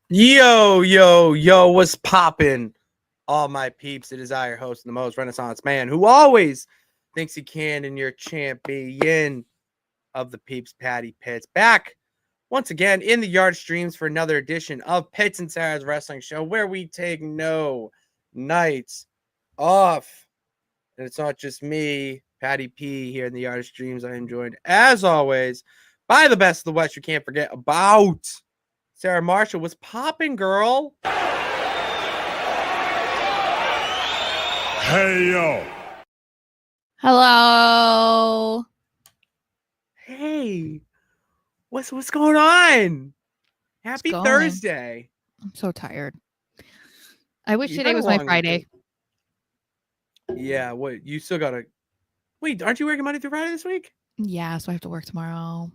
Yo, yo, yo, what's poppin'? All my peeps, it is I, your host, the most Renaissance man, who always thinks he can, and your champion of the peeps, Patty Pitts, back once again in the yard streams for another edition of Pitts and Sara's Wrestling Show, where we take no nights off. And it's not just me, Patty P, here in the yard streams. I am joined, as always, by the best of the West. You can't forget about Sarah Marshall. Was popping, girl. Hey yo. Hello. Hey, what's going on? Happy going? Thursday. I'm so tired. I wish You today had a was my long Friday. Yeah, what you still gotta wait, aren't you working Monday through Friday this week? Yeah, so I have to work tomorrow.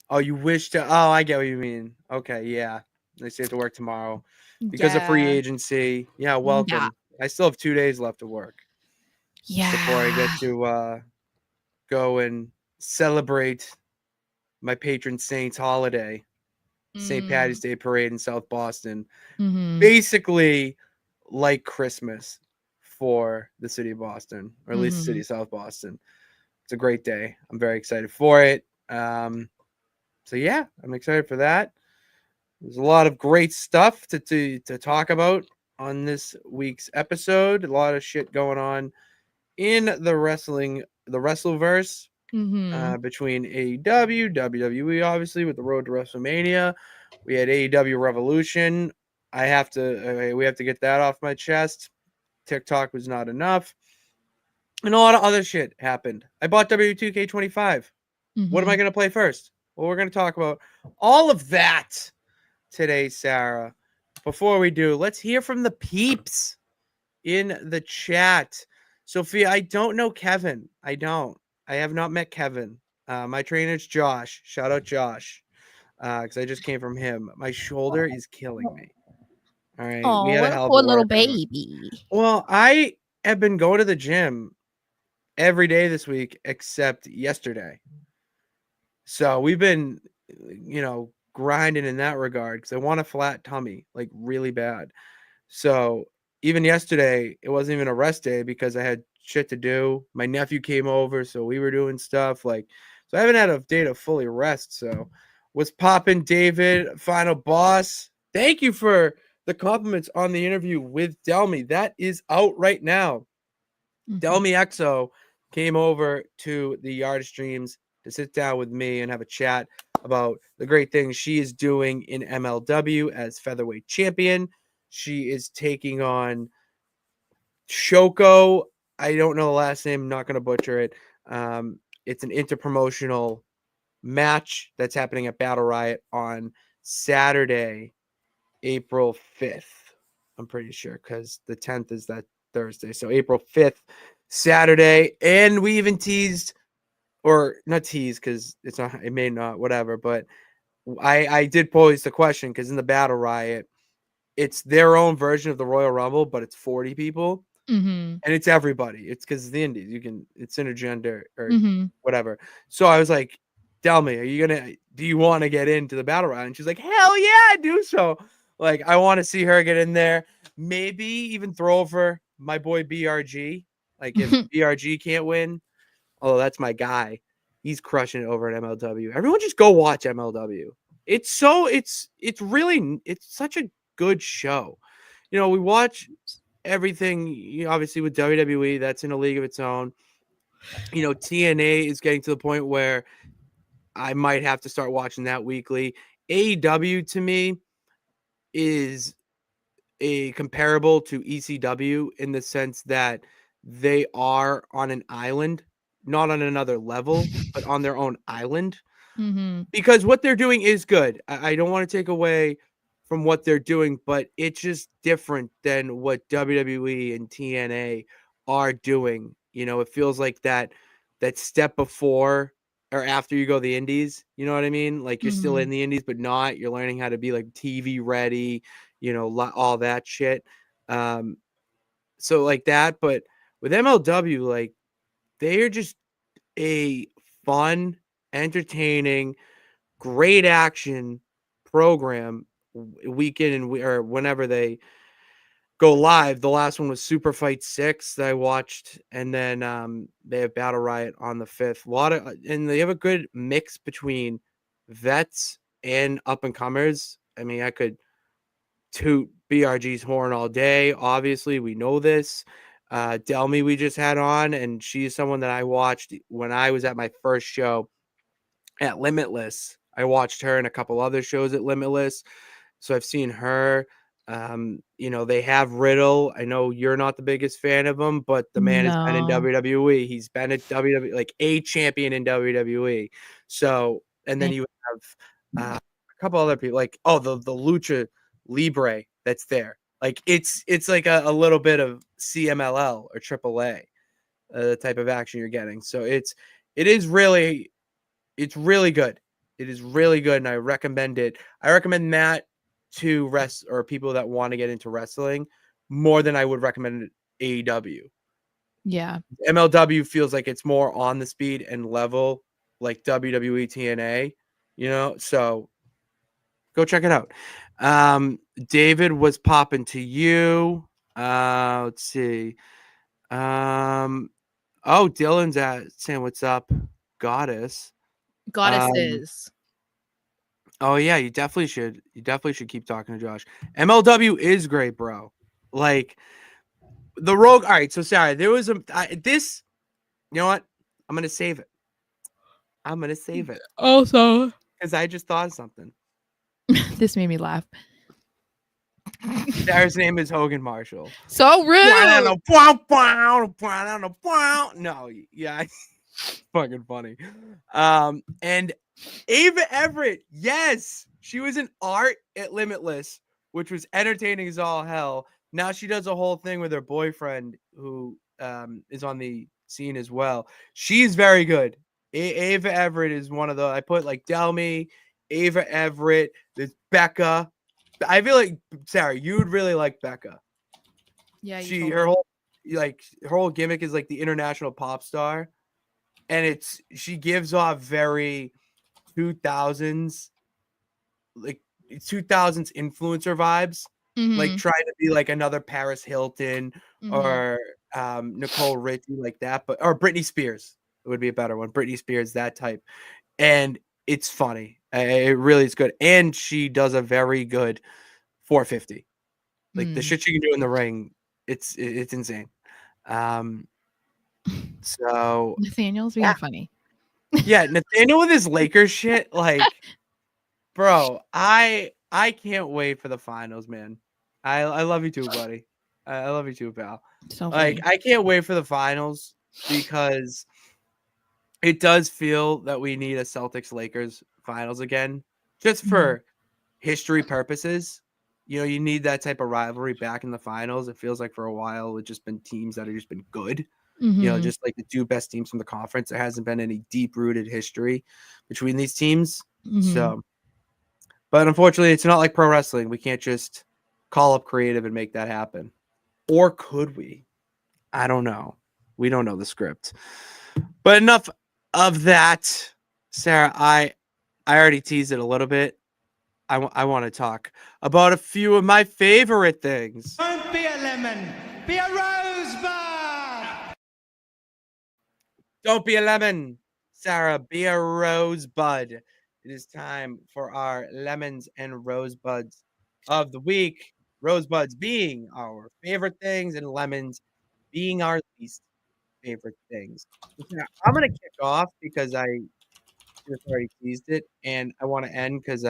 Oh, you wish to I get what you mean. Okay, yeah. They say you have to work tomorrow because of free Yeah. agency. Yeah, welcome. I still have 2 days left to work before I get Yeah. to go and celebrate my patron saint's holiday. St. Patty's Day parade in South Boston. Mm-hmm. Basically like Christmas for the city of Boston, or at least the city of South Boston. It's a great day. I'm very excited for it. So yeah, I'm excited for that. There's a lot of great stuff to talk about on this week's episode. A lot of shit going on in the Wrestleverse. Between AEW, WWE, obviously with the road to WrestleMania. We had AEW Revolution. We have to get that off my chest. TikTok was not enough. And a lot of other shit happened. I bought W2K25. What am I going to play first? Well, we're going to talk about all of that today, Sarah. Before we do, let's hear from the peeps in the chat. Sophia, I don't know Kevin. I have not met Kevin. My trainer's Josh. Shout out Josh. Because I just came from him. My shoulder is killing me. All right. We Oh, had a what a hell of poor a little workout. baby. Well, I have been going to the gym every day this week except yesterday. So we've been, grinding in that regard because I want a flat tummy, like really bad. So even yesterday, it wasn't even a rest day because I had shit to do. My nephew came over, so we were doing stuff so I haven't had a day to fully rest. So what's popping, David, final boss? Thank you for the compliments on the interview with Delmy. That is out right now. Delmy XO came over to the Yard Streams to sit down with me and have a chat about the great things she is doing in MLW as featherweight champion. She is taking on Shoko. I don't know the last name. I'm not going to butcher it. It's an interpromotional match that's happening at Battle Riot on Saturday, April 5th. I'm pretty sure because the 10th is that Thursday. So April 5th, Saturday. And we even teased, or not teased because it may not, whatever. But I did pose the question because in the Battle Riot, it's their own version of the Royal Rumble, but it's 40 people. And it's everybody. It's because the Indies. It's intergender or whatever. So I was like, Delmy, do you want to get into the battle round? And she's like, hell yeah, I do so. Like, I want to see her get in there. Maybe even throw over my boy BRG. Like, if BRG can't win, oh, that's my guy. He's crushing it over at MLW. Everyone just go watch MLW. It's such a good show. We watch everything, obviously with WWE, that's in a league of its own. TNA is getting to the point where I might have to start watching that weekly. AEW to me is a comparable to ECW in the sense that they are on an island, not on another level, but on their own island. Because what they're doing is good. I don't want to take away from what they're doing, but it's just different than what WWE and TNA are doing. It feels like that step before or after you go the indies. You know what I mean? Like you're still in the indies, but not. You're learning how to be like TV ready, all that shit. So like that, but with MLW, like they are just a fun, entertaining, great action program week in and or whenever they go live. The last one was Super Fight 6 that I watched, and then they have Battle Riot on the 5th. A lot of and they have a good mix between vets and up and comers. I mean, I could toot BRG's horn all day. Obviously, we know this. Delmy we just had on, and she's someone that I watched when I was at my first show at Limitless. I watched her in a couple other shows at Limitless. So I've seen her. They have Riddle. I know you're not the biggest fan of him, but the man has been in No. WWE. He's been at WWE, like a champion in WWE. So, and then Yeah. you have a couple other people, like the Lucha Libre that's there. Like it's like a little bit of CMLL or AAA, the type of action you're getting. So it's really good. It is really good, and I recommend it. I recommend that to rest or people that want to get into wrestling more than I would recommend AEW. Yeah. MLW feels like it's more on the speed and level like WWE TNA, so go check it out. David was popping to you. Let's see. Dylan's saying what's up, Goddess. Goddesses. Oh yeah, you definitely should. You definitely should keep talking to Josh. MLW is great, bro. Like the Rogue. All right, so Sarah, there was this. You know what? I'm gonna save it. I'm gonna save it Also, because I just thought of something. this made me laugh. Sarah's name is Hogan Marshall. So rude. No, yeah, fucking funny. And Ava Everett, yes, she was in art at Limitless, which was entertaining as all hell. Now she does a whole thing with her boyfriend, who is on the scene as well. She's very good. Ava Everett is one of the. I put like Delmy, Ava Everett, there's Becca. I feel like Sarah, you would really like Becca. Yeah, Her whole gimmick is like the international pop star, and she gives off very 2000s like 2000s influencer vibes, like trying to be like another Paris Hilton or Nicole Richie, like that, or Britney Spears. It would be a better one. Britney Spears, that type. And it's funny. It really is good. And she does a very good 450. Like the shit she can do in the ring, it's insane. So Nathaniel's being funny. yeah, Nathaniel with his Lakers shit, like, bro, I can't wait for the finals, man. I love you too, buddy. I love you too, pal. So Like, funny. I can't wait for the finals because it does feel that we need a Celtics Lakers finals again, just for history purposes. You need that type of rivalry back in the finals. It feels like for a while it's just been teams that have just been good. Just like the two best teams from the conference. There hasn't been any deep-rooted history between these teams. So, but unfortunately, it's not like pro wrestling. We can't just call up creative and make that happen. Or could we? I don't know. We don't know the script. But enough of that, Sarah. I already teased it a little bit. I want to talk about a few of my favorite things. Don't be a lemon, be a rosebud. Don't be a lemon, Sarah. Be a rosebud. It is time for our lemons and rosebuds of the week. Rosebuds being our favorite things, and lemons being our least favorite things. I'm gonna kick off because I just already teased it, and I want to end because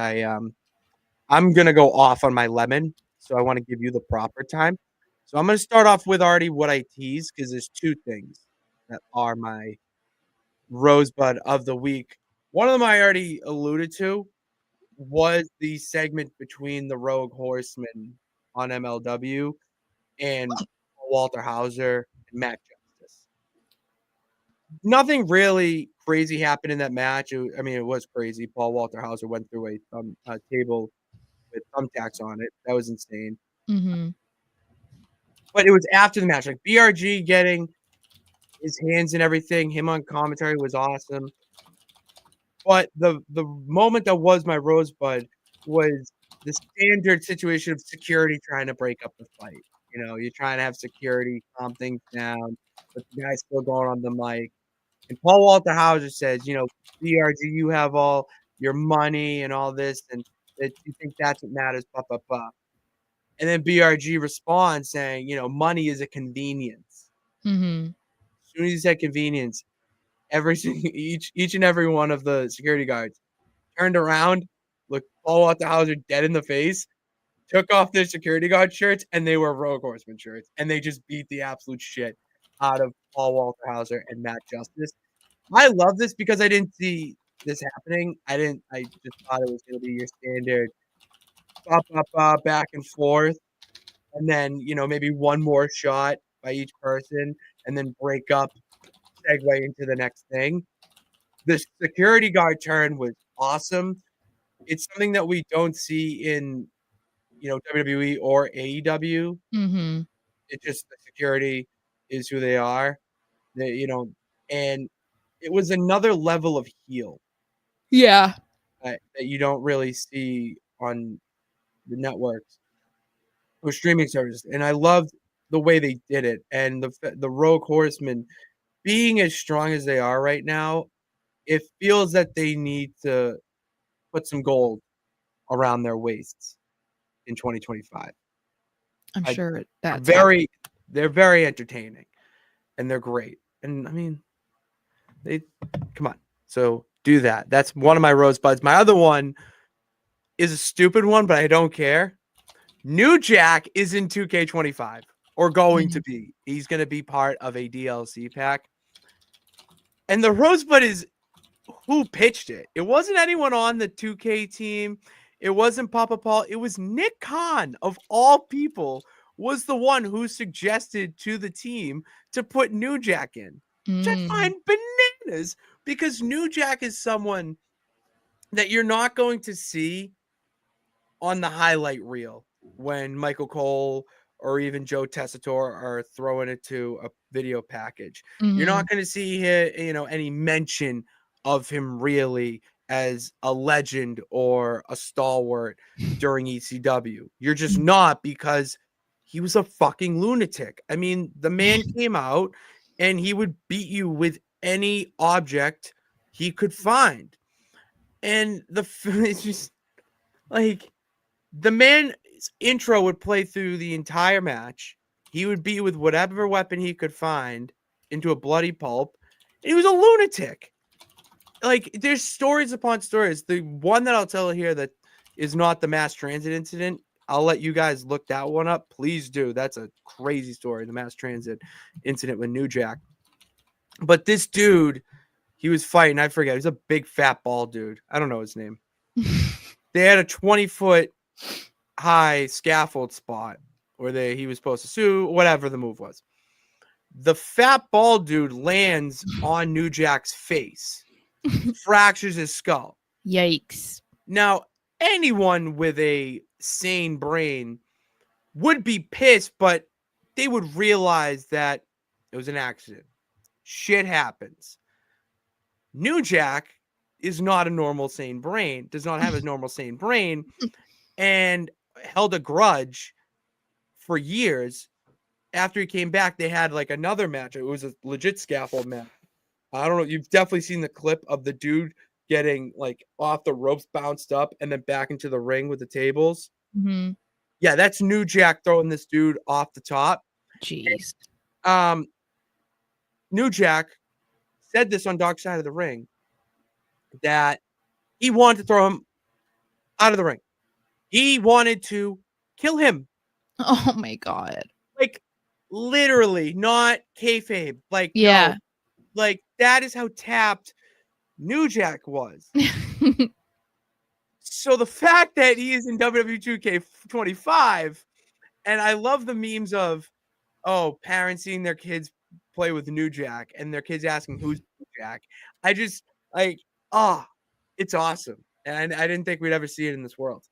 I'm gonna go off on my lemon, so I want to give you the proper time. So I'm gonna start off with already what I teased because there's two things that are my rosebud of the week. One of them I already alluded to was the segment between the Rogue Horsemen on MLW and Walter Hauser and Matt Justice. Nothing really crazy happened in that match. It was crazy. Paul Walter Hauser went through a table with thumbtacks on it. That was insane. But it was after the match, like BRG getting his hands and everything. Him on commentary was awesome. But the moment that was my rosebud was the standard situation of security trying to break up the fight. You know, you're trying to have security calm things down, but the guy's still going on the mic. And Paul Walter Hauser says, you know, BRG, you have all your money and all this, and that you think that's what matters, blah, blah, blah. And then BRG responds saying, you know, money is a convenience. Mm-hmm. As soon as he said convenience, each and every one of the security guards turned around, looked Paul Walter Hauser dead in the face, took off their security guard shirts, and they were Rogue Horseman shirts, and they just beat the absolute shit out of Paul Walter Hauser and Matt Justice. I love this because I didn't see this happening. I just thought it was going to be your standard back and forth, and then, you know, maybe one more shot by each person, and then break up, segue into the next thing. The security guard turn was awesome. It's something that we don't see in, you know, WWE or AEW. Mm-hmm. It just the security is who they are. They, you know, and it was another level of heel Yeah. that you don't really see on the networks or streaming services. And I loved the way they did it. And the Rogue Horsemen being as strong as they are right now, it feels that they need to put some gold around their waists in 2025. I'm I, sure that's they're very entertaining, and they're great. And I mean, they come on. So do that. That's one of my rosebuds. My other one is a stupid one, but I don't care. New Jack is in 2K25 or going to be. He's going to be part of a DLC pack. And the rosebud is who pitched it. It wasn't anyone on the 2K team. It wasn't Papa Paul. It was Nick Khan, of all people, was the one who suggested to the team to put New Jack in. Which I find bananas, because New Jack is someone that you're not going to see on the highlight reel when Michael Cole or even Joe Tessitore are throwing it to a video package. You're not going to see here, you know, any mention of him really as a legend or a stalwart during ECW. You're just not, because he was a fucking lunatic. I mean, the man came out and he would beat you with any object he could find. And it's just like, the man's intro would play through the entire match. He would beat with whatever weapon he could find into a bloody pulp. And he was a lunatic. Like, there's stories upon stories. The one that I'll tell here that is not the mass transit incident, I'll let you guys look that one up. Please do. That's a crazy story, the mass transit incident with New Jack. But this dude, he was fighting. I forget. He was a big fat bald dude. I don't know his name. They had a 20-foot high scaffold spot where he was supposed to sue, whatever the move was. The fat bald dude lands on New Jack's face, fractures his skull. Yikes. Now, anyone with a sane brain would be pissed, but they would realize that it was an accident. Shit happens. New Jack is not a normal sane brain, does not have a normal sane brain, and held a grudge for years. After he came back, they had like another match. It was a legit scaffold match. I don't know. You've definitely seen the clip of the dude getting like off the ropes, bounced up, and then back into the ring with the tables. Mm-hmm. Yeah, that's New Jack throwing this dude off the top. Jeez. New Jack said this on Dark Side of the Ring, that he wanted to throw him out of the ring. He wanted to kill him. Oh my God. Like, literally, not kayfabe. Like, Yeah. no, like, that is how tapped New Jack was. So the fact that he is in WWE 2K25, and I love the memes of, oh, parents seeing their kids play with New Jack and their kids asking who's New Jack. I just like, it's awesome. And I didn't think we'd ever see it in this world.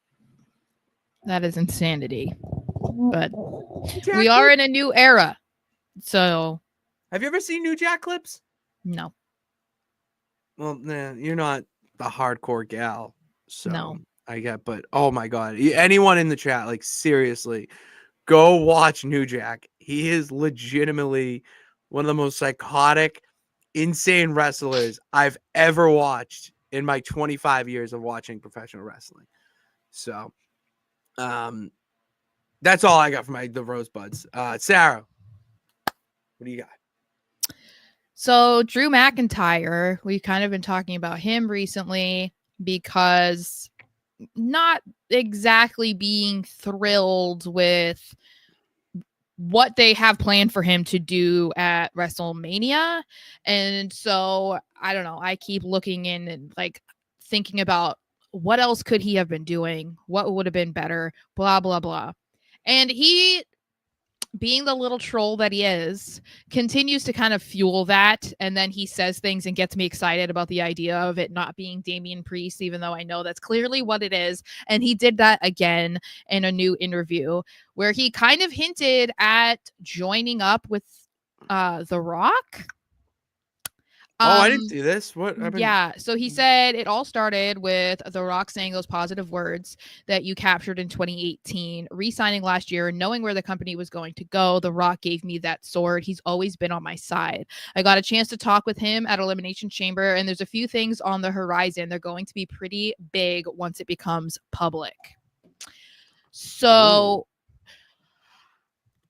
That is insanity. But Jack we are clips? in a new era. So Have you ever seen New Jack clips? no. Well, nah, you're not the hardcore gal. So No. but oh my God, anyone in the chat, like seriously, go watch New Jack. He is legitimately one of the most psychotic, insane wrestlers I've ever watched in my 25 years of watching professional wrestling. So, that's all I got for the Rosebuds. Sarah, what do you got? So Drew McIntyre, we've kind of been talking about him recently because not exactly being thrilled with what they have planned for him to do at WrestleMania. And so I don't know, I keep looking in and like thinking about what else could he have been doing? What would have been better? Blah, blah, blah. And he, being the little troll that he is, continues to kind of fuel that. And then he says things and gets me excited about the idea of it not being Damian Priest, even though I know that's clearly what it is. And he did that again in a new interview where he kind of hinted at joining up with The Rock. I didn't see this. What happened? Yeah. So he said it all started with The Rock saying those positive words that you captured in 2018, re-signing last year, and knowing where the company was going to go. The Rock gave me that sword. He's always been on my side. I got a chance to talk with him at Elimination Chamber, and there's a few things on the horizon. They're going to be pretty big once it becomes public. So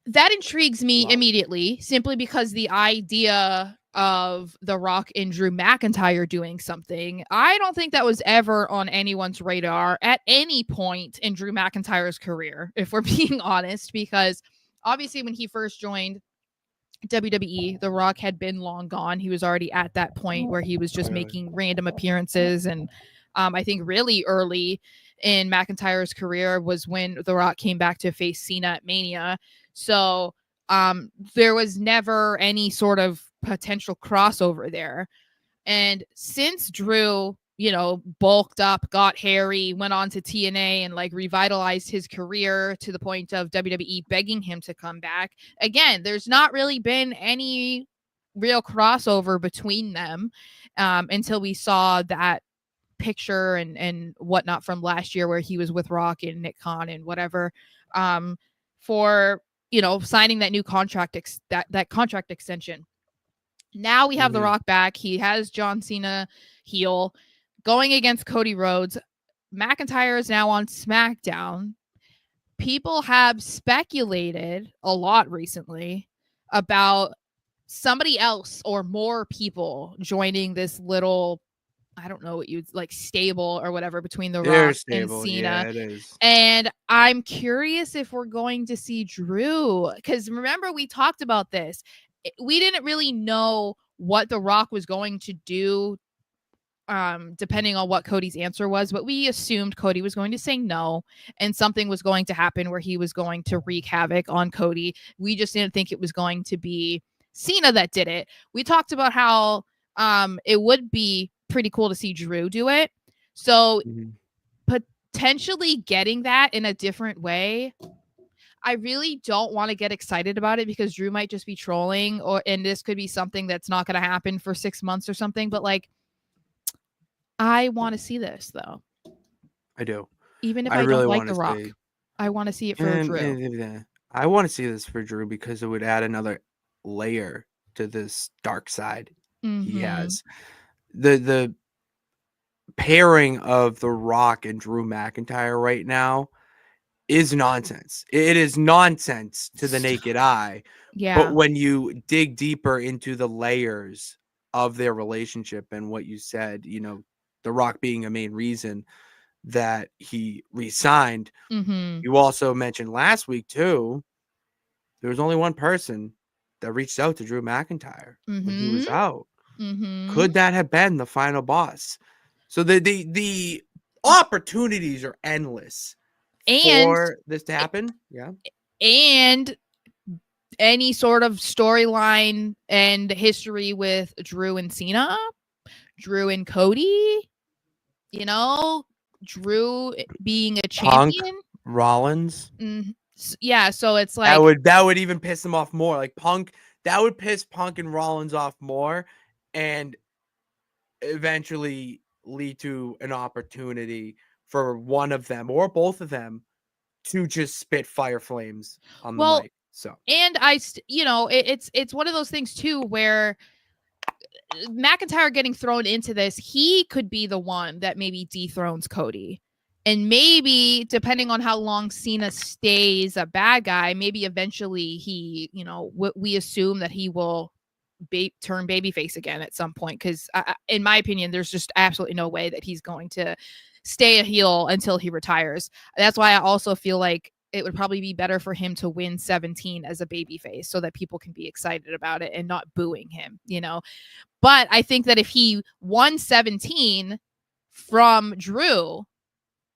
that intrigues me immediately, simply because the idea of The Rock and Drew McIntyre doing something, I don't think that was ever on anyone's radar at any point in Drew McIntyre's career, if we're being honest, because obviously when he first joined WWE, The Rock had been long gone. He was already at that point where he was just making random appearances. And I think really early in McIntyre's career was when The Rock came back to face Cena at Mania. So there was never any sort of potential crossover there. And since Drew, bulked up, got hairy, went on to TNA and like revitalized his career to the point of WWE begging him to come back. Again, there's not really been any real crossover between them until we saw that picture and whatnot from last year where he was with Rock and Nick Khan and whatever for signing that new contract that contract extension. Now we have The Rock back. He has John Cena heel going against Cody Rhodes. McIntyre is now on SmackDown. People have speculated a lot recently about somebody else or more people joining this little, I don't know what you'd like, stable or whatever between The Rock and Cena. Yeah, it is. And I'm curious if we're going to see Drew, because remember we talked about this. We didn't really know what The Rock was going to do depending on what Cody's answer was, but we assumed Cody was going to say no and something was going to happen where he was going to wreak havoc on Cody. We just didn't think it was going to be Cena that did it. We talked about how it would be pretty cool to see Drew do it. So potentially getting that in a different way, I really don't want to get excited about it because Drew might just be trolling, and this could be something that's not going to happen for 6 months or something. But like, I want to see this though. I do. Even if I really don't like The Rock, I want to see it for Drew. I want to see this for Drew because it would add another layer to this dark side he has. The pairing of The Rock and Drew McIntyre right now is nonsense. It is nonsense to the naked eye. Yeah. But when you dig deeper into the layers of their relationship and what you said, The Rock being a main reason that he re-signed, you also mentioned last week too, there was only one person that reached out to Drew McIntyre when he was out. Could that have been the final boss? So the opportunities are endless for this to happen. Yeah. And any sort of storyline and history with Drew and Cena, Drew and Cody, Drew being a champion. Punk, Rollins. Yeah, so it's like that would even piss them off more. Like Punk, that would piss Punk and Rollins off more and eventually lead to an opportunity for one of them or both of them to just spit fire flames on the Well, mic. So, and it's one of those things too where McIntyre getting thrown into this, he could be the one that maybe dethrones Cody. And maybe, depending on how long Cena stays a bad guy, maybe eventually he, we assume that he will turn babyface again at some point. Because in my opinion, there's just absolutely no way that he's going to stay a heel until he retires. That's why I also feel like it would probably be better for him to win 17 as a babyface so that people can be excited about it and not booing him, But I think that if he won 17 from Drew,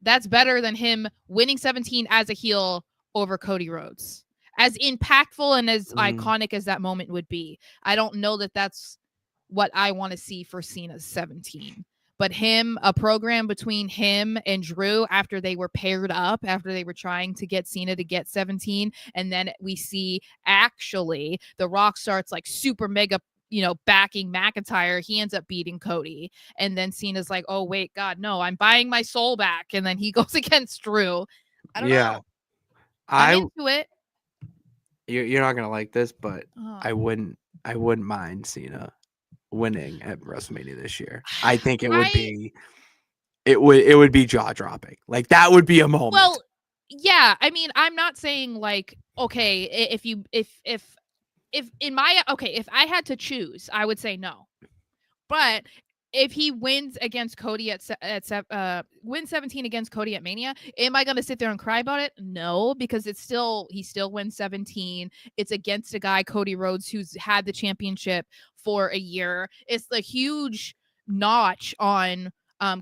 that's better than him winning 17 as a heel over Cody Rhodes. As impactful and as iconic as that moment would be, I don't know that that's what I want to see for Cena's 17. But a program between him and Drew after they were paired up, after they were trying to get Cena to get 17, and then we see actually The Rock starts like super mega backing McIntyre. He ends up beating Cody. And then Cena's like, oh, wait, God, no, I'm buying my soul back. And then he goes against Drew. I don't know. I'm into it. You're not going to like this, but I wouldn't mind Cena winning at WrestleMania this year. I think it would be it would be jaw-dropping. Like, that would be a moment. Well, yeah, I mean, I'm not saying like, okay, if I had to choose, I would say no. But if he wins against Cody wins 17 against Cody at Mania, am I going to sit there and cry about it? No, because he still wins 17. It's against a guy, Cody Rhodes, who's had the championship for a year. It's a huge notch on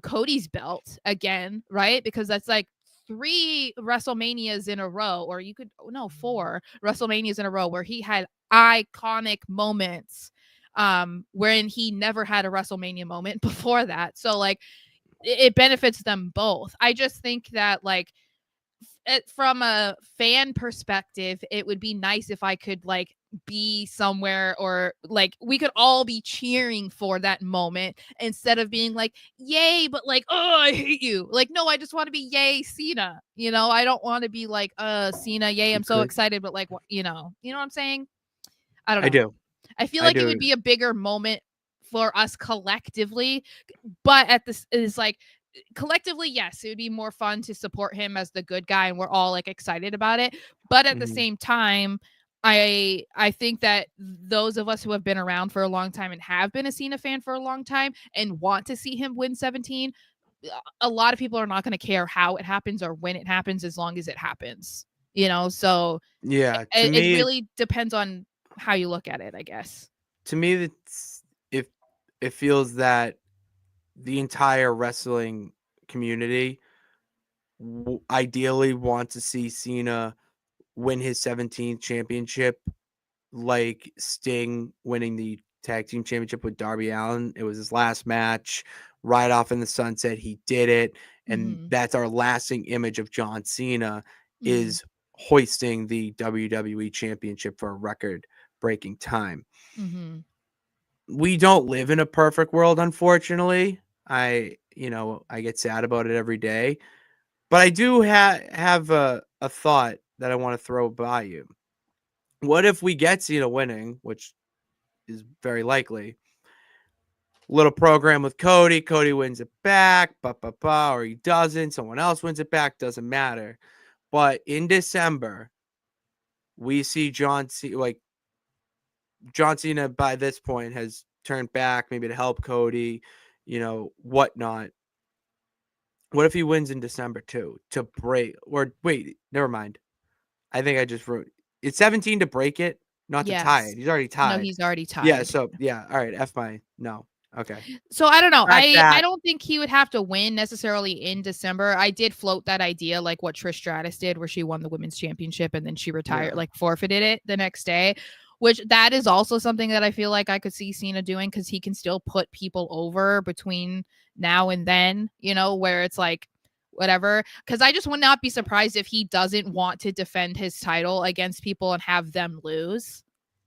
Cody's belt again, right? Because that's like 3 WrestleManias in a row, or 4 WrestleManias in a row where he had iconic moments wherein he never had a WrestleMania moment before that. So like it benefits them both. I just think that like from a fan perspective, it would be nice if I could like be somewhere or like we could all be cheering for that moment instead of being like, yay, but like, oh, I hate you. Like, no, I just want to be yay, Cena. I don't want to be like, Cena, yay, I'm so excited, but like, what, you know what I'm saying? I don't know. I do. I feel like it would be a bigger moment for us collectively, but is like collectively, yes, it would be more fun to support him as the good guy and we're all like excited about it. But at the same time, I think that those of us who have been around for a long time and have been a Cena fan for a long time and want to see him win 17, a lot of people are not going to care how it happens or when it happens as long as it happens. So yeah, it really depends on how you look at it, I guess. To me, it feels that the entire wrestling community ideally wants to see Cena win his 17th championship, like Sting winning the tag team championship with Darby Allin. It was his last match, right off in the sunset. He did it, and that's our lasting image of John Cena is hoisting the WWE championship for a record-breaking time. We don't live in a perfect world, unfortunately. I get sad about it every day, but I do have a thought that I want to throw by you. What if we get Cena winning, which is very likely? Little program with Cody. Cody wins it back, or he doesn't. Someone else wins it back. Doesn't matter. But in December, we see John Cena. John Cena by this point has turned back, maybe to help Cody, whatnot. What if he wins in December too to break? Or wait, never mind. I think I just wrote it's 17 to break it, not to tie it. He's already tied. No, he's already tied. Yeah. So yeah. All right. No. Okay. So I don't know. I don't think he would have to win necessarily in December. I did float that idea, like what Trish Stratus did, where she won the women's championship and then she retired, like forfeited it the next day. Which that is also something that I feel like I could see Cena doing because he can still put people over between now and then, where it's like whatever. Because I just would not be surprised if he doesn't want to defend his title against people and have them lose.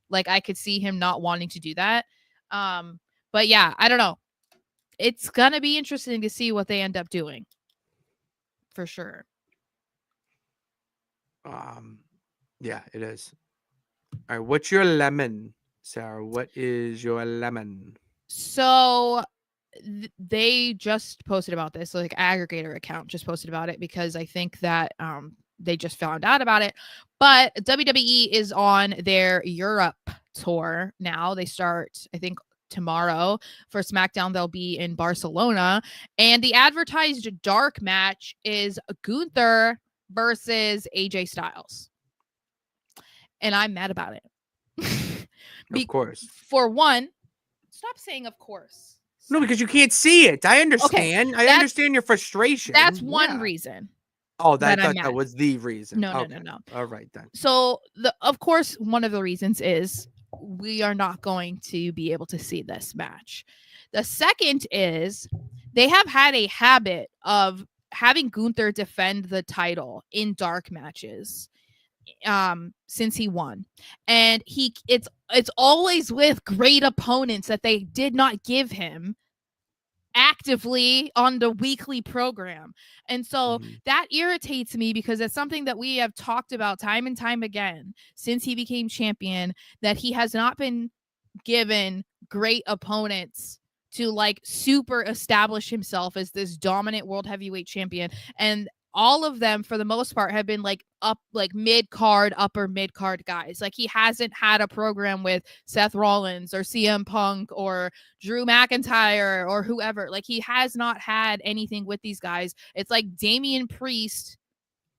Like I could see him not wanting to do that. But yeah, I don't know. It's gonna be interesting to see what they end up doing. for sure. Yeah, it is. All right, what's your lemon, Sarah? What is your lemon? So they just posted about this, like aggregator account just posted about it because I think that they just found out about it. But WWE is on their Europe tour now. They start, I think, tomorrow. For SmackDown, they'll be in Barcelona, and the advertised dark match is Gunther versus AJ Styles, and I'm mad about it. Of course. For one, stop saying of course. No, because you can't see it. I understand. I that's- understand your frustration. That's one Yeah. reason. Oh, I that I'm thought mad. that was the reason. No. All right then. So of course, one of the reasons is we are not going to be able to see this match. The second is they have had a habit of having Gunther defend the title in dark matches since he won, and it's always with great opponents that they did not give him actively on the weekly program. And so that irritates me because it's something that we have talked about time and time again since he became champion, that he has not been given great opponents to like super establish himself as this dominant world heavyweight champion. And all of them, for the most part, have been like mid-card, upper mid-card guys. Like he hasn't had a program with Seth Rollins or CM Punk or Drew McIntyre or whoever. Like he has not had anything with these guys. It's like Damian Priest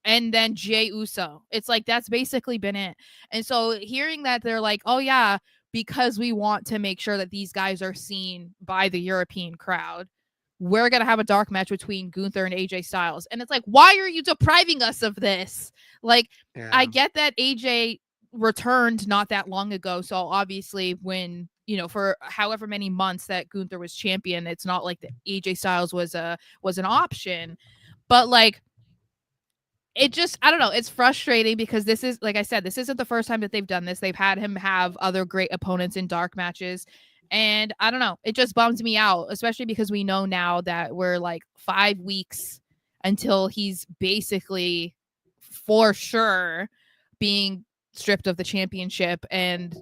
and then Jey Uso. It's like that's basically been it. And so hearing that they're like, oh yeah, because we want to make sure that these guys are seen by the European crowd, we're going to have a dark match between Gunther and AJ Styles. And it's like, why are you depriving us of this? Like, yeah. I get that AJ returned not that long ago. So obviously when, for however many months that Gunther was champion, it's not like the AJ Styles was an option. But like, it just, I don't know. It's frustrating because this is, like I said, this isn't the first time that they've done this. They've had him have other great opponents in dark matches. And I don't know. It just bums me out, especially because we know now that we're like 5 weeks until he's basically for sure being stripped of the championship. And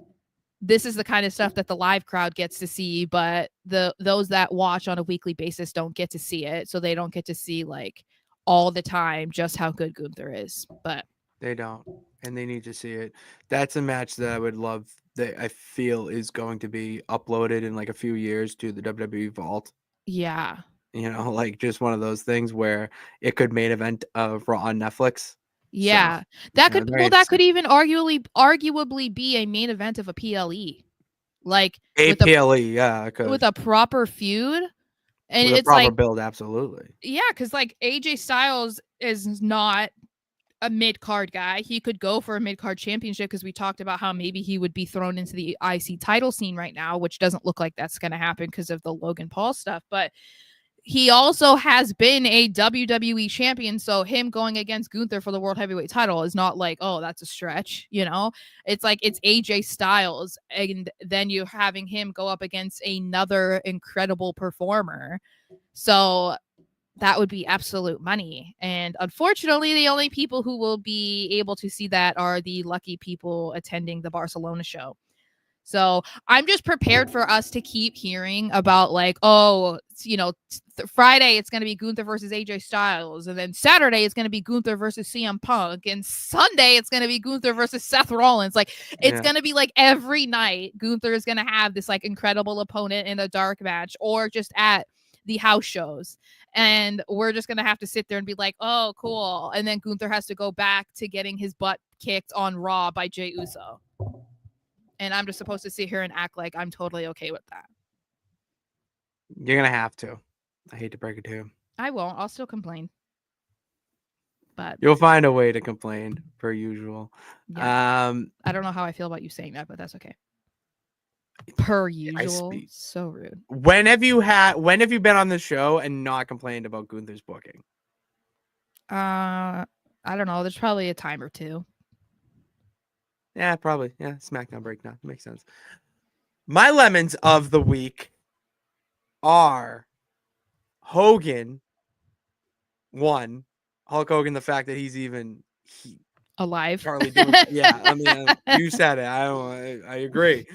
this is the kind of stuff that the live crowd gets to see, but those that watch on a weekly basis don't get to see it. So they don't get to see like all the time just how good Gunther is. But they don't, and they need to see it. That's a match that I would love, that I feel is going to be uploaded in like a few years to the WWE Vault. Yeah. Like just one of those things where it could main event of Raw on Netflix. Yeah. So, that could even arguably be a main event of a PLE. Like PLE, yeah, with a proper feud. And with it's a proper like build, absolutely. Yeah, because like AJ Styles is not a mid-card guy. He could go for a mid-card championship because we talked about how maybe he would be thrown into the IC title scene right now, which doesn't look like that's going to happen because of the Logan Paul stuff. But he also has been a WWE champion, so him going against Gunther for the World Heavyweight title is not like, oh, that's a stretch, It's like it's AJ Styles, and then you're having him go up against another incredible performer. So that would be absolute money. And unfortunately, the only people who will be able to see that are the lucky people attending the Barcelona show. So I'm just prepared for us to keep hearing about like, oh, Friday it's going to be Gunther versus AJ Styles. And then Saturday it's going to be Gunther versus CM Punk. And Sunday it's going to be Gunther versus Seth Rollins. Like it's going to be like every night Gunther is going to have this like incredible opponent in a dark match or just at the house shows. And we're just going to have to sit there and be like, oh, cool. And then Gunther has to go back to getting his butt kicked on Raw by Jey Uso. And I'm just supposed to sit here and act like I'm totally okay with that. You're going to have to. I hate to break it to you. I won't. I'll still complain. But you'll find a way to complain, per usual. Yeah. I don't know how I feel about you saying that, but that's okay. Per usual. So rude. When have you been on the show and not complained about Gunther's booking? I don't know. There's probably a time or two. Yeah, probably. Yeah, SmackDown breakdown. Makes sense. My lemons of the week are Hogan, 1, Hulk Hogan, the fact that he's even Alive. Charlie doing, yeah. I mean, you said it. I agree.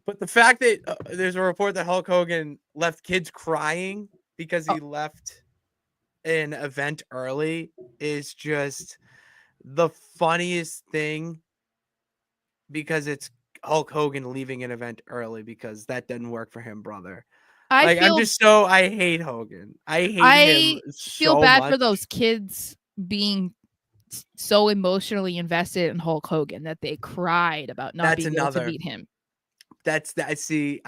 But the fact that there's a report that Hulk Hogan left kids crying because he left an event early is just the funniest thing, because it's Hulk Hogan leaving an event early because that didn't work for him, brother. I Like, feel I hate Hogan. I hate him I feel so bad much. for those kids being so emotionally invested in Hulk Hogan that they cried about not That's being able to another. beat him. That's that. See,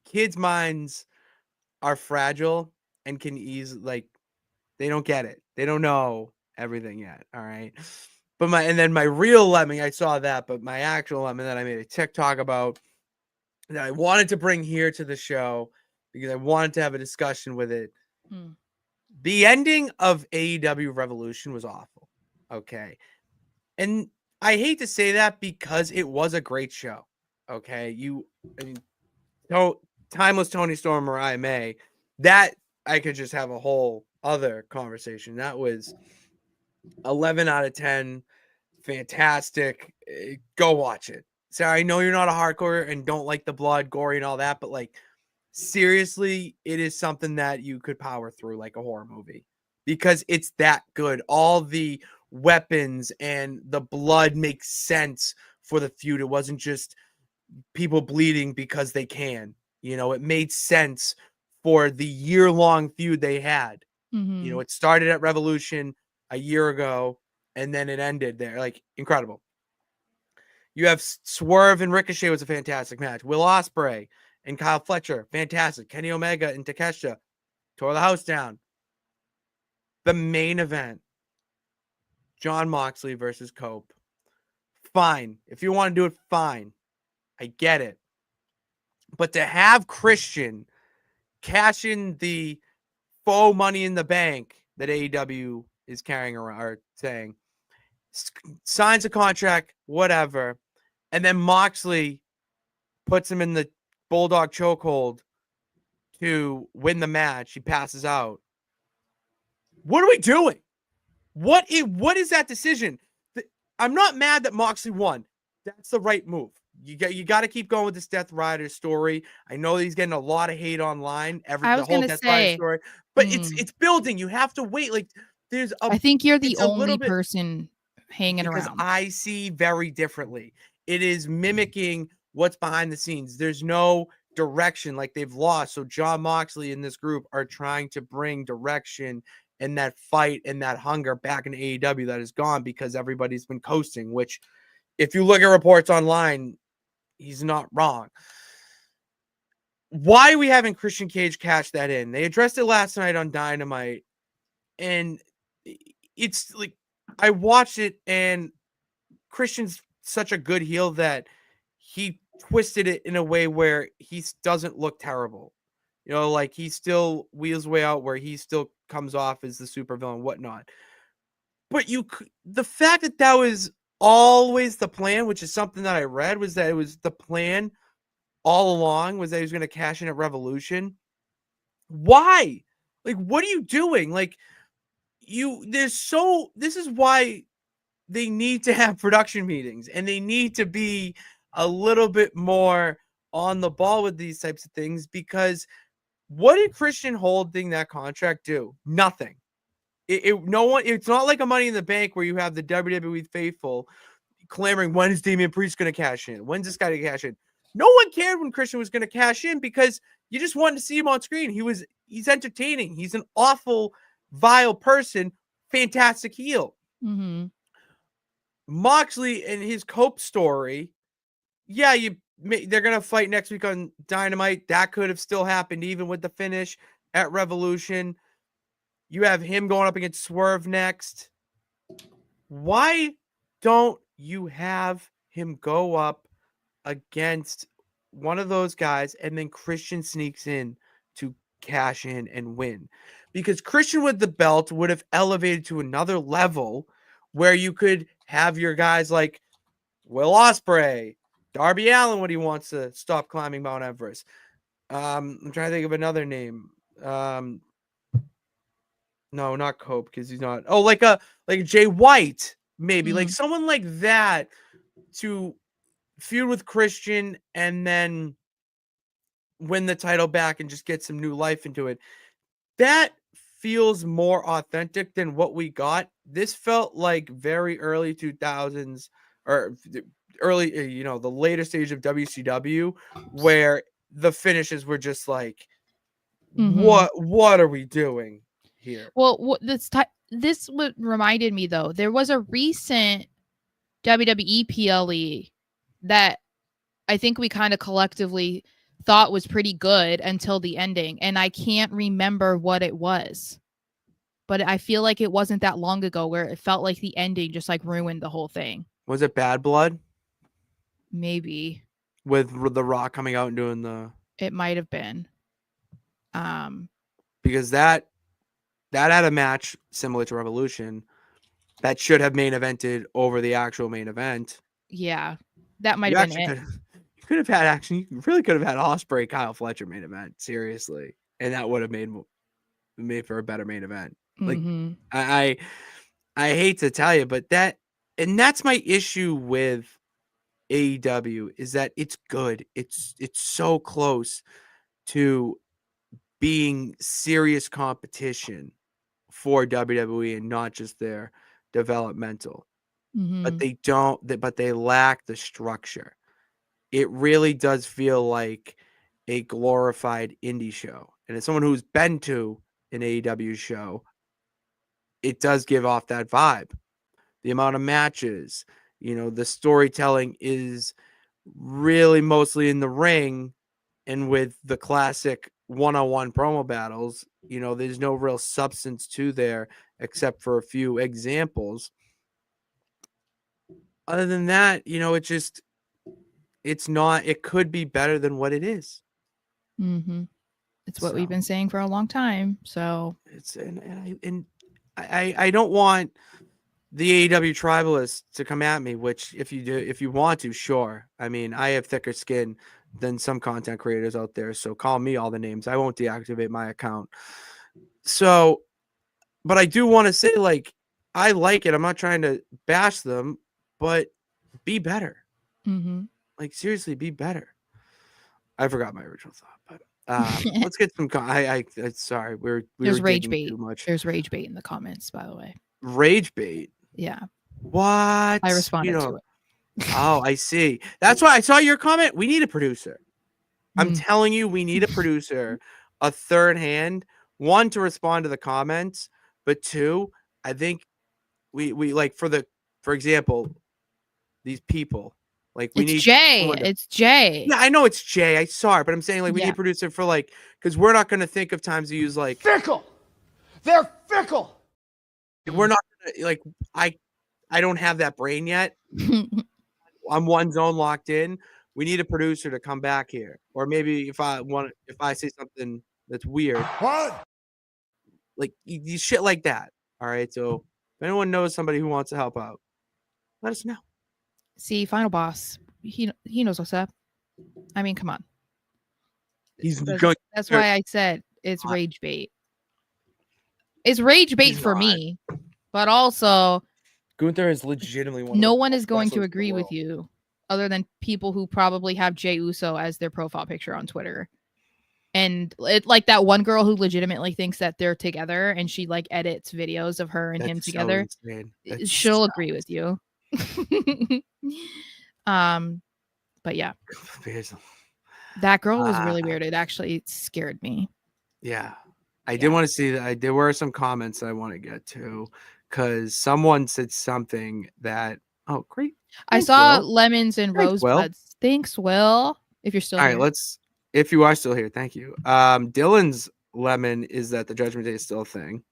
kids' minds are fragile and can they don't get it. They don't know everything yet. All right. But my real lemming, I saw that, but my actual lemming that I made a TikTok about that I wanted to bring here to the show because I wanted to have a discussion with it. The ending of AEW Revolution was awful. Okay. And I hate to say that because it was a great show. Okay. Timeless Tony Storm, Mariah May, that I could just have a whole other conversation. That was 11 out of 10. Fantastic. Go watch it. Sarah, I know you're not a hardcore and don't like the blood, gory, and all that, but like, seriously, it is something that you could power through like a horror movie because it's that good. All the weapons and the blood makes sense for the feud. It wasn't just people bleeding because they can. It made sense for the year-long feud they had. It started at Revolution a year ago, and then it ended there. Like, incredible. You have Swerve and Ricochet was a fantastic match. Will Ospreay and Kyle Fletcher, fantastic. Kenny Omega and Takeshita tore the house down. The main event, Jon Moxley versus Cope. Fine. If you want to do it, fine. I get it. But to have Christian cash in the faux money in the bank that AEW is carrying around, or saying, signs a contract, whatever, and then Moxley puts him in the Bulldog chokehold to win the match. He passes out. What are we doing? What is that decision? I'm not mad that Moxley won. That's the right move. You got to keep going with this Death Rider story. I know he's getting a lot of hate online. The whole Death Rider story, but it's building. You have to wait. Like, I think you're the it's a only little bit person hanging because around. I see very differently. It is mimicking what's behind the scenes. There's no direction, like they've lost. So Jon Moxley and this group are trying to bring direction and that fight and that hunger back in AEW that is gone because everybody's been coasting, which if you look at reports online, he's not wrong. Why are we having Christian Cage cash that in? They addressed it last night on Dynamite, and it's like, I watched it, and Christian's such a good heel that he twisted it in a way where he doesn't look terrible. Like, he still wheels way out where he still comes off as the supervillain, whatnot. But the fact that was always the plan, which is something that I read, was that it was the plan all along, was that he was going to cash in at Revolution. Why? Like, what are you doing? Like, this is why they need to have production meetings, and they need to be a little bit more on the ball with these types of things, because what did Christian holding that contract do? Nothing. It's not like a Money in the Bank where you have the WWE faithful clamoring, when is Damian Priest going to cash in? When's this guy going to cash in? No one cared when Christian was going to cash in because you just wanted to see him on screen. He's entertaining. He's an awful, vile person. Fantastic heel. Moxley and his Cope story. Yeah, they're going to fight next week on Dynamite. That could have still happened even with the finish at Revolution. You have him going up against Swerve next. Why don't you have him go up against one of those guys and then Christian sneaks in to cash in and win? Because Christian with the belt would have elevated to another level where you could have your guys like Will Ospreay, Darby Allin when he wants to stop climbing Mount Everest. I'm trying to think of another name. No, not Cope, because he's not. Oh, like Jay White, maybe like Mm. someone like that to feud with Christian and then win the title back and just get some new life into it. That feels more authentic than what we got. This felt like very early 2000s or early, the later stage of WCW, where the finishes were just like, what are we doing here? Well, this what reminded me though. There was a recent WWE PLE that I think we kind of collectively thought was pretty good until the ending, and I can't remember what it was. But I feel like it wasn't that long ago where it felt like the ending just like ruined the whole thing. Was it Bad Blood Maybe with The Rock coming out and doing the? it might have been. Because that had a match similar to Revolution that should have main evented over the actual main event. Yeah, that might You have been actually it. could have had action. You really could have had Ospreay, Kyle Fletcher main event, seriously, and that would have made for a better main event. Like Mhm. I hate to tell you, but that's my issue with AEW is that it's good. It's so close to being serious competition for WWE and not just their developmental. But Mhm. but they lack the structure. It really does feel like a glorified indie show. And as someone who's been to an AEW show, it does give off that vibe. The amount of matches, the storytelling is really mostly in the ring, and with the classic one-on-one promo battles, there's no real substance to there except for a few examples. Other than that, it could be better than what it is. Mhm. It's what we've So been saying for a long time. So it's I don't want the AEW tribalists to come at me, which if you want to, sure. I mean, I have thicker skin than some content creators out there, so call me all the names. I won't deactivate my account. So, but I do want to say, like, I like it. I'm not trying to bash them, but be better. Mhm. Like, seriously, be better. I forgot my original thought, but let's get some. Sorry, we There's were rage digging bait. too much. There's rage bait in the comments, by the way. Rage bait. Yeah, What? I responded to it. Oh, I see. That's why I saw your comment. We need a producer. I'm Mm. telling you, we need a producer, a third hand, one to respond to the comments, but two, I think we like for example, these people, like we It's need Jay. someone to. It's Jay. Yeah, I know it's Jay. I saw it, but I'm saying like we need Yeah. a producer for like because we're not going to think of times to use like Fickle. They're fickle. we're not gonna, like I don't have that brain yet. I'm one zone locked in. We need a producer to come back here, or maybe if I say something that's weird, What? like shit like that. All right. So if anyone knows somebody who wants to help out, let us know. See, final boss. He knows what's up. I mean, come on. He's That's, going. that's why I said it's rage bait. It's rage bait He's for not. me, but also Gunther is legitimately one. no of the one best is going to wrestlers in the agree with world. you, other than people who probably have Jey Uso as their profile picture on Twitter. And it like that one girl who legitimately thinks that they're together and she like edits videos of her and him That's so together. insane. That's She'll so agree with you. But yeah, insane. that girl was really weird. It actually scared me. Yeah. I did Yeah. want to see that. There were some comments I want to get to because someone said something that, oh, great. I Thanks, saw Will. lemons and Thanks, Will. rosebuds. Thanks, Will. If you're still All here. right, if you are still here, thank you. Dylan's lemon is that the Judgment Day is still a thing.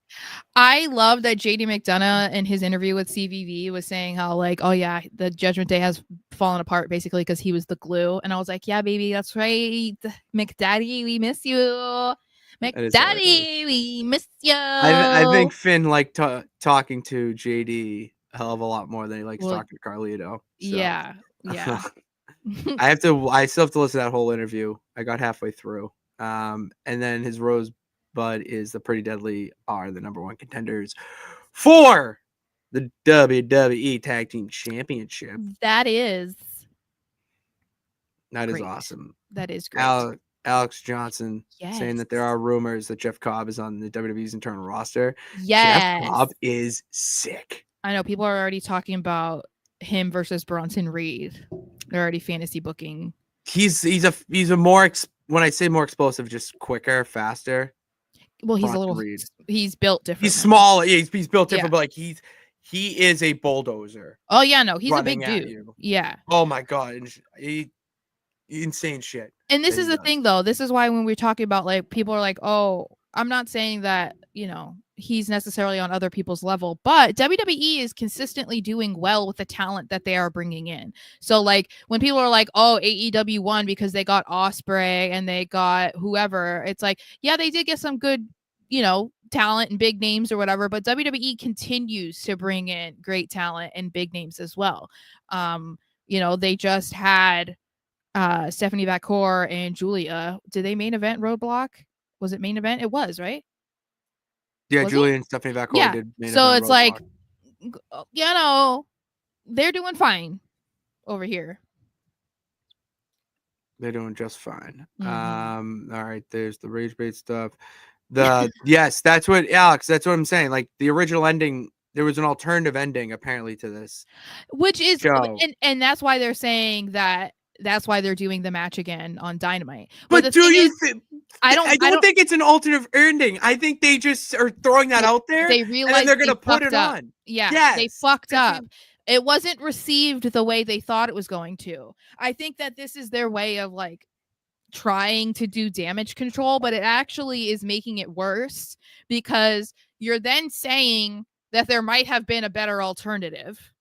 I love that JD McDonough in his interview with CVV was saying how like, oh yeah, the Judgment Day has fallen apart basically because he was the glue. And I was like, yeah, baby, that's right. McDaddy, we miss you. McDaddy, we miss you. I think Finn liked talking to JD a hell of a lot more than he likes Well, talking to Carlito. So. yeah. Yeah. I still have to listen to that whole interview. I got halfway through. And then his but is the Pretty Deadly are the number 1 contenders for the WWE Tag Team Championship. That is That is great. awesome. That is great. Alex Johnson saying that there Yes. are rumors that Jeff Cobb is on the WWE's internal roster. Jeff Yes. Cobb is sick. I know people are already talking about him versus Bronson Reed. They're already fantasy booking. He's a more when I say more explosive, just quicker, faster. Well, he's Bronson a little Reed. he's built different. He's small. He's built different, Yeah. but like he is a bulldozer. Oh yeah, no, he's a running big at dude. you. Yeah. Oh my god, insane shit. And this that is he the does. thing though. This is why when we're talking about like people are like, "Oh, I'm not saying that, he's necessarily on other people's level, but WWE is consistently doing well with the talent that they are bringing in." So like when people are like, "Oh, AEW won because they got Osprey and they got whoever," it's like, yeah, they did get some good, talent and big names or whatever, but WWE continues to bring in great talent and big names as well. They just had Stephanie Vacour and Julia. Did they main event Roadblock? Was it main event? It was, right? Yeah, Was Julia it? and Stephanie Vacour Yeah. did main So event it's like, Roadblock. they're doing fine over here. They're doing just fine. Mhm. All right, there's the rage bait stuff. Yes, that's what I'm saying. Like the original ending, there was an alternative ending apparently to this. Which is show. and that's why they're saying that's why they're doing the match again on Dynamite. But the do thing you is, think I don't think it's an alternative ending. I think they just are throwing that out there they and realized then they're going to they put it fucked up. on. Yeah, they Yes. fucked up. It wasn't received the way they thought it was going to. I think that this is their way of like trying to do damage control, but it actually is making it worse because you're then saying that there might have been a better alternative.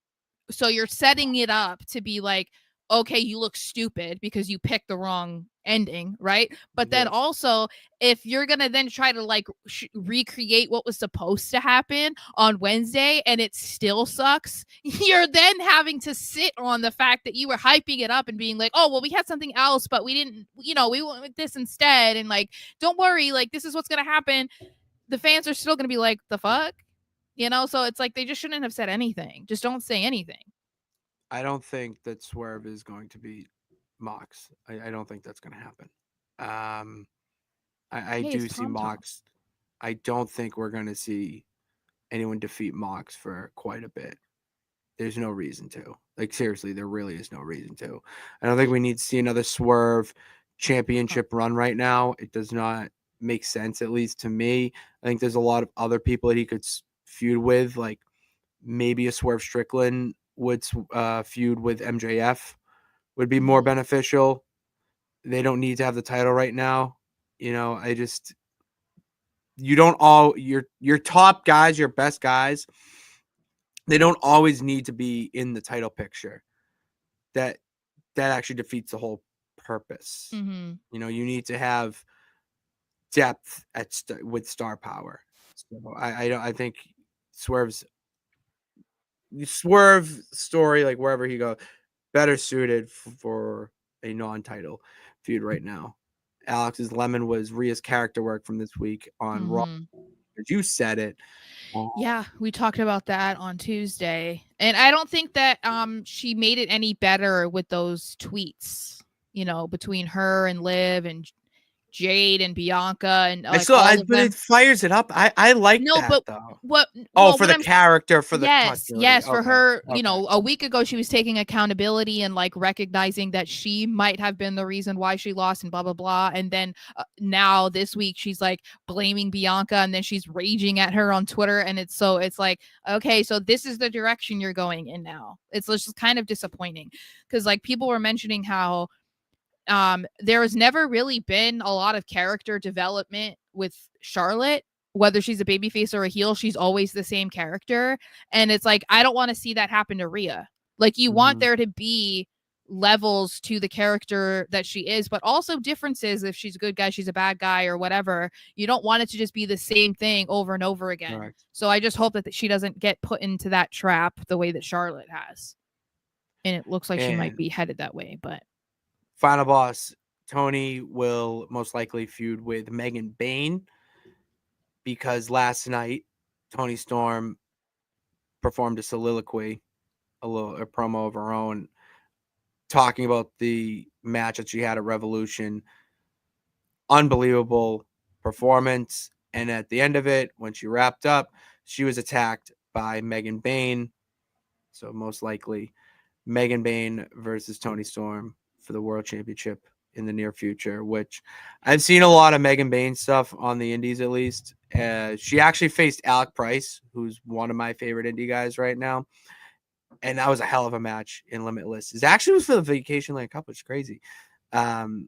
So you're setting it up to be like, okay, you look stupid because you picked the wrong ending, right? But then also, if you're gonna then try to like recreate what was supposed to happen on Wednesday and it still sucks, you're then having to sit on the fact that you were hyping it up and being like, oh well, we had something else, but we didn't, we went with this instead, and like, don't worry, like this is what's gonna happen. The fans are still gonna be like, the fuck. So it's like they just shouldn't have said anything. Just don't say anything. I don't think that Swerve is going to beat Mox. I don't think that's going to happen. I do see Mox. I don't think we're going to see anyone defeat Mox for quite a bit. There's no reason to. Like, seriously, there really is no reason to. I don't think we need to see another Swerve championship run right now. It does not make sense, at least to me. I think there's a lot of other people that he could feud with, like maybe a Swerve Strickland would feud with MJF would be more beneficial. They don't need to have the title right now. You don't all your top guys, your best guys, they don't always need to be in the title picture. That actually defeats the whole purpose. Mm-hmm. You need to have depth with star power. So I think Swerve story, like wherever he goes, better suited for a non-title feud right now. Alex's Lemon was Rhea's character work from this week on Raw. You said it. Yeah, we talked about that on Tuesday. And I don't think that she made it any better with those tweets, between her and Liv and Jade and Bianca and like but it fires it up. I like that though. For the character, for the continuity. Yes, for her, a week ago she was taking accountability and like recognizing that she might have been the reason why she lost and blah blah blah, and then now this week she's like blaming Bianca and then she's raging at her on Twitter, and it's like, okay, so this is the direction you're going in now. It's just kind of disappointing because like people were mentioning how there has never really been a lot of character development with Charlotte, whether she's a babyface or a heel. She's always the same character, and it's like I don't want to see that happen to Rhea. Like you want there to be levels to the character that she is, but also differences. If she's a good guy, she's a bad guy, or whatever. You don't want it to just be the same thing over and over again. Right. So I just hope that she doesn't get put into that trap the way that Charlotte has, and it looks like she might be headed that way, but. Final boss, Tony will most likely feud with Megan Bayne. because last night Toni Storm performed a soliloquy, a promo of her own, talking about the match that she had at Revolution. Unbelievable performance. And at the end of it, when she wrapped up, she was attacked by Megan Bayne. So most likely Megan Bayne versus Toni Storm for the World Championship in the near future, which I've seen a lot of Megan Bayne stuff on the indies, at least. She actually faced Alec Price, who's one of my favorite indie guys right now. And that was a hell of a match in Limitless. It actually was for the Vacation Land Cup, which is crazy. So I'm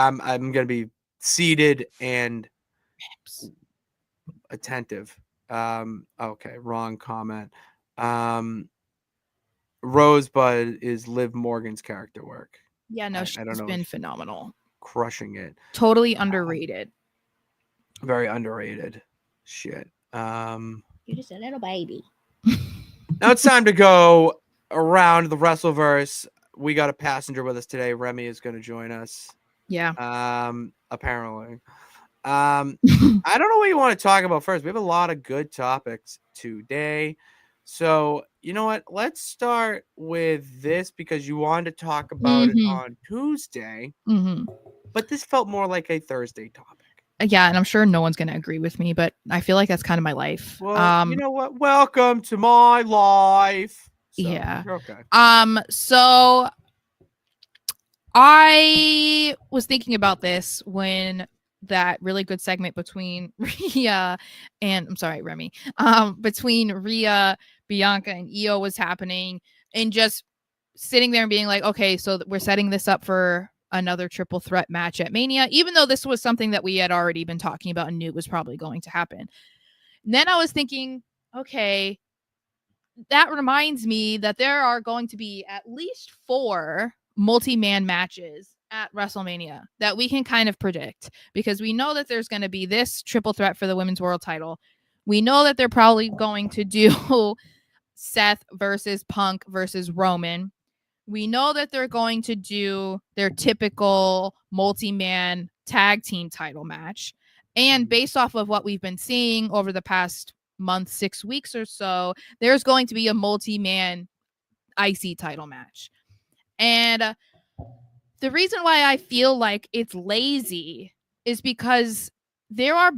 going to be seated and attentive. Okay, wrong comment. Rosebud is Liv Morgan's character work. Yeah, no, she's been phenomenal. Crushing it. Totally underrated. Very underrated. Shit. You're just a little baby. Now it's time to go around the Wrestleverse. We got a passenger with us today. Remy is going to join us. Yeah. Apparently. I don't know what you want to talk about first. We have a lot of good topics today. So, you know what? Let's start with this because you wanted to talk about it on Tuesday. But this felt more like a Thursday topic. Yeah, and I'm sure no one's going to agree with me, but I feel like that's kind of my life. Well, you know what? Welcome to my life. So, yeah. You're okay. So I was thinking about this when that really good segment between Rhea and Remy, between Rhea, Bianca, and Io was happening, and just sitting there and being like, okay, so we're setting this up for another triple threat match at Mania, even though this was something that we had already been talking about and knew was probably going to happen. And then I was thinking, okay, that reminds me that there are going to be at least 4 multi-man matches at WrestleMania that we can kind of predict, because we know that there's going to be this triple threat for the women's world title. We know that they're probably going to do Seth versus Punk versus Roman. We know that they're going to do their typical multi-man tag team title match. And based off of what we've been seeing over the past month, 6 weeks or so, there's going to be a multi-man IC title match. And the reason why I feel like it's lazy is because there are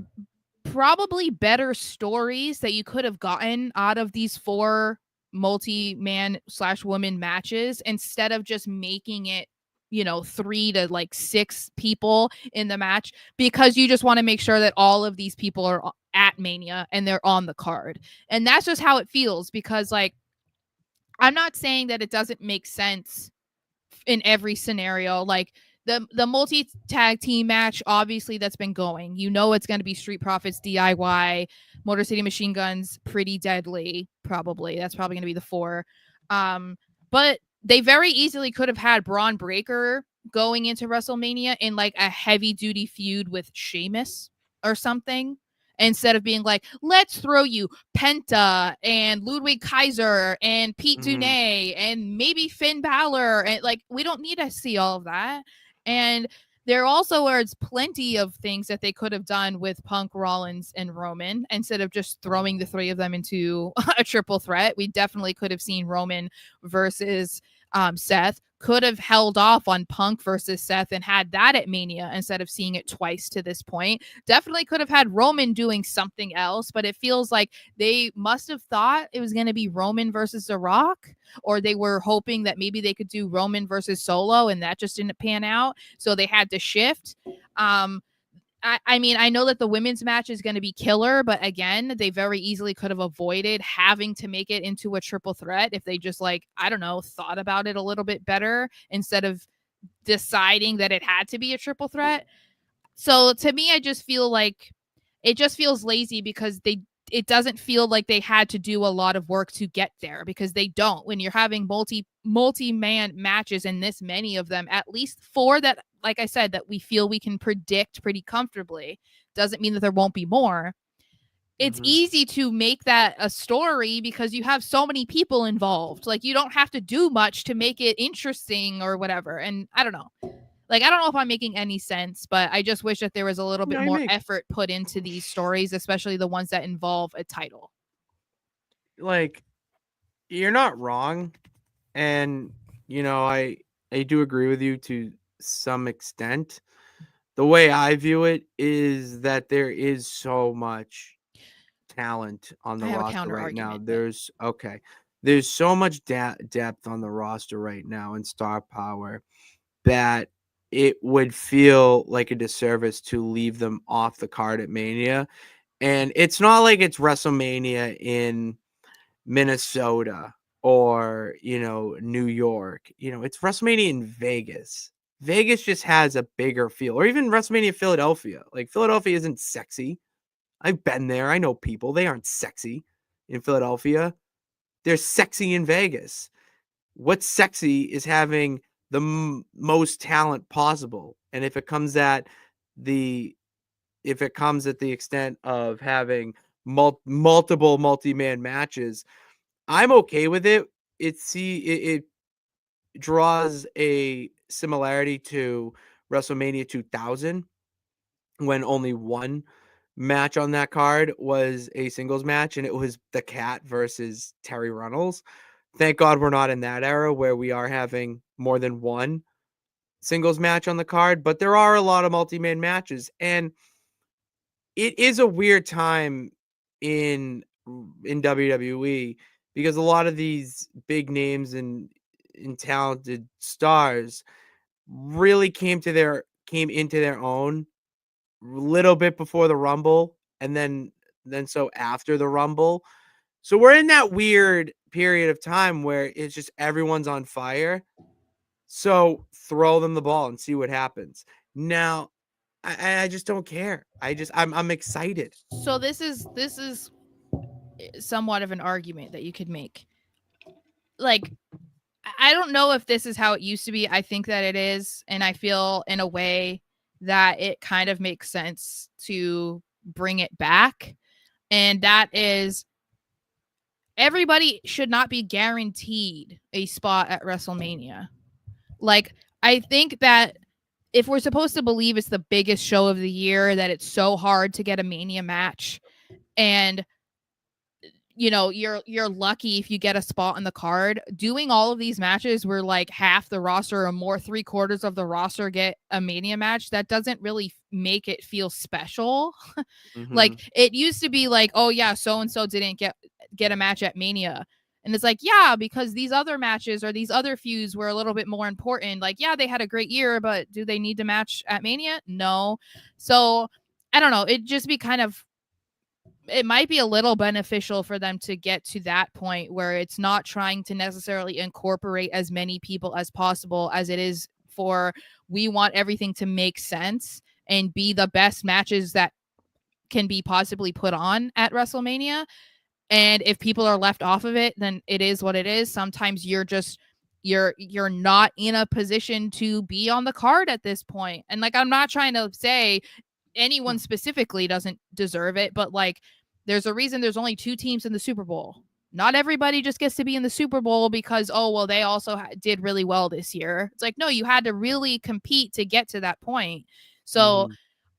probably better stories that you could have gotten out of these 4 multi-man / woman matches, instead of just making it, 3 to 6 people in the match, because you just want to make sure that all of these people are at Mania and they're on the card. And that's just how it feels, because I'm not saying that it doesn't make sense in every scenario. Like the multi-tag team match, obviously that's been going. It's going to be Street Profits, DIY, Motor City Machine Guns, Pretty Deadly, probably. That's probably going to be the 4. But they very easily could have had Braun Breaker going into WrestleMania in a heavy-duty feud with Sheamus or something, instead of being like, let's throw you Penta and Ludwig Kaiser and Pete Dunne and maybe Finn Balor. And we don't need to see all of that. And there also are plenty of things that they could have done with Punk, Rollins, and Roman, instead of just throwing the 3 of them into a triple threat. We definitely could have seen Roman versus Seth. Could have held off on Punk versus Seth and had that at Mania instead of seeing it twice to this point. Definitely could have had Roman doing something else, but it feels like they must have thought it was going to be Roman versus The Rock, or they were hoping that maybe they could do Roman versus Solo, and that just didn't pan out, so they had to shift. I know that the women's match is going to be killer, but again, they very easily could have avoided having to make it into a triple threat if they just thought about it a little bit better instead of deciding that it had to be a triple threat. So to me, I just feel like it just feels lazy, because it doesn't feel like they had to do a lot of work to get there, because they don't. When you're having multi-man matches, and this many of them, at least 4 that, like I said, that we feel we can predict pretty comfortably, doesn't mean that there won't be more. It's easy to make that a story because you have so many people involved. You don't have to do much to make it interesting or whatever. And I don't know. Like, I don't know if I'm making any sense, but I just wish that there was a little bit No, you more make- effort put into these stories, especially the ones that involve a title. Like, you're not wrong, and I do agree with you to some extent. The way I view it is that there is so much talent on the I have a roster counter right now. argument, but- There's so much depth on the roster right now and star power that it would feel like a disservice to leave them off the card at Mania. And it's not like it's WrestleMania in Minnesota or, New York. It's WrestleMania in Vegas. Vegas just has a bigger feel, or even WrestleMania Philadelphia. Like, Philadelphia isn't sexy. I've been there. I know people. They aren't sexy in Philadelphia. They're sexy in Vegas. What's sexy is having the most talent possible. And if it comes at the extent of having multiple multi-man matches, I'm okay with it. It draws a similarity to WrestleMania 2000, when only one match on that card was a singles match, and it was the Cat versus Terry Runnels. Thank God we're not in that era where we are having more than one singles match on the card, but there are a lot of multi-man matches, and it is a weird time in WWE, because a lot of these big names and talented stars really came into their own little bit before the Rumble, and then so after the Rumble. So we're in that weird period of time where it's just everyone's on fire. So throw them the ball and see what happens. Now, I just don't care. I'm excited. So this is somewhat of an argument that you could make. Like, I don't know if this is how it used to be. I think that it is, and I feel in a way that it kind of makes sense to bring it back. And that is, everybody should not be guaranteed a spot at WrestleMania. Like, I think that if we're supposed to believe it's the biggest show of the year, that it's so hard to get a Mania match, and you're lucky if you get a spot on the card. Doing all of these matches where like half the roster or more, 3/4 of the roster get a Mania match, that doesn't really make it feel special. Like, it used to be like, oh yeah, so and so didn't get a match at Mania. And it's like, yeah, because these other matches or these other feuds were a little bit more important. Like, yeah, they had a great year, but do they need to match at Mania? No. So I don't know. It just be kind of, it might be a little beneficial for them to get to that point where it's not trying to necessarily incorporate as many people as possible, as it is for, we want everything to make sense and be the best matches that can be possibly put on at WrestleMania. And if people are left off of it, then it is what it is. Sometimes you're not in a position to be on the card at this point. And like, I'm not trying to say anyone specifically doesn't deserve it, but like, there's a reason there's only 2 teams in the Super Bowl. Not everybody just gets to be in the Super Bowl because, oh, well, they also did really well this year. It's like, no, you had to really compete to get to that point. So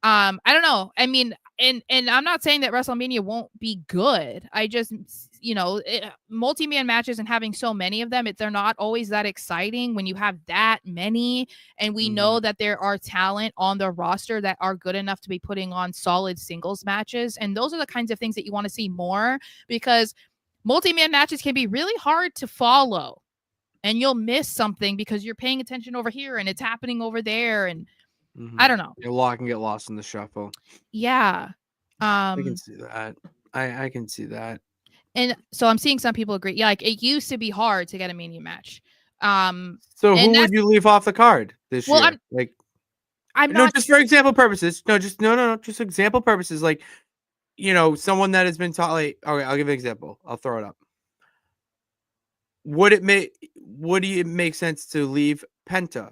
I don't know. I mean, and I'm not saying that WrestleMania won't be good. I just, multi-man matches and having so many of them, they're not always that exciting when you have that many. And we know that there are talent on the roster that are good enough to be putting on solid singles matches. And those are the kinds of things that you want to see more, because multi-man matches can be really hard to follow. And you'll miss something because you're paying attention over here and it's happening over there. And I don't know. A lot can get lost in the shuffle. Yeah. I can see that. I can see that. And so I'm seeing some people agree. Yeah, like, it used to be hard to get a Mania match. So who would you leave off the card this year? I'm not just for example purposes. No, just example purposes. Like, someone that has been taught. Like, okay, I'll give an example. I'll throw it up. Would it make sense to leave Penta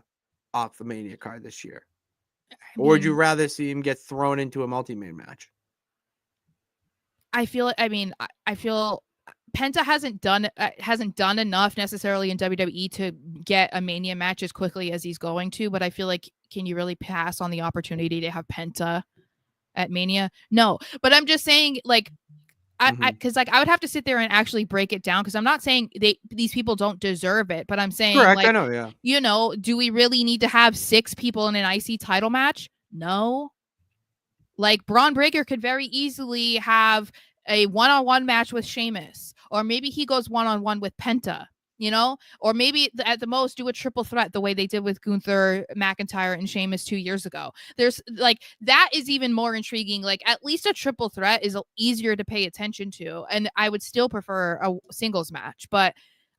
off the Mania card this year? Or would you rather see him get thrown into a multi-man match? I feel Penta hasn't done enough necessarily in WWE to get a Mania match as quickly as he's going to, but I feel like can you really pass on the opportunity to have Penta at Mania? No, but I'm just saying, like, because like I would have to sit there and actually break it down, because I'm not saying these people don't deserve it, but I'm saying, Correct. like, I know. Yeah. you know, do we really need to have 6 people in an IC title match? No. Like, Braun Breaker could very easily have a one-on-one match with Sheamus, or maybe he goes one-on-one with Penta, you know, or maybe at the most do a triple threat the way they did with Gunther, McIntyre, and Sheamus 2 years ago. There's like, that is even more intriguing. Like, at least a triple threat is easier to pay attention to, and I would still prefer a singles match, but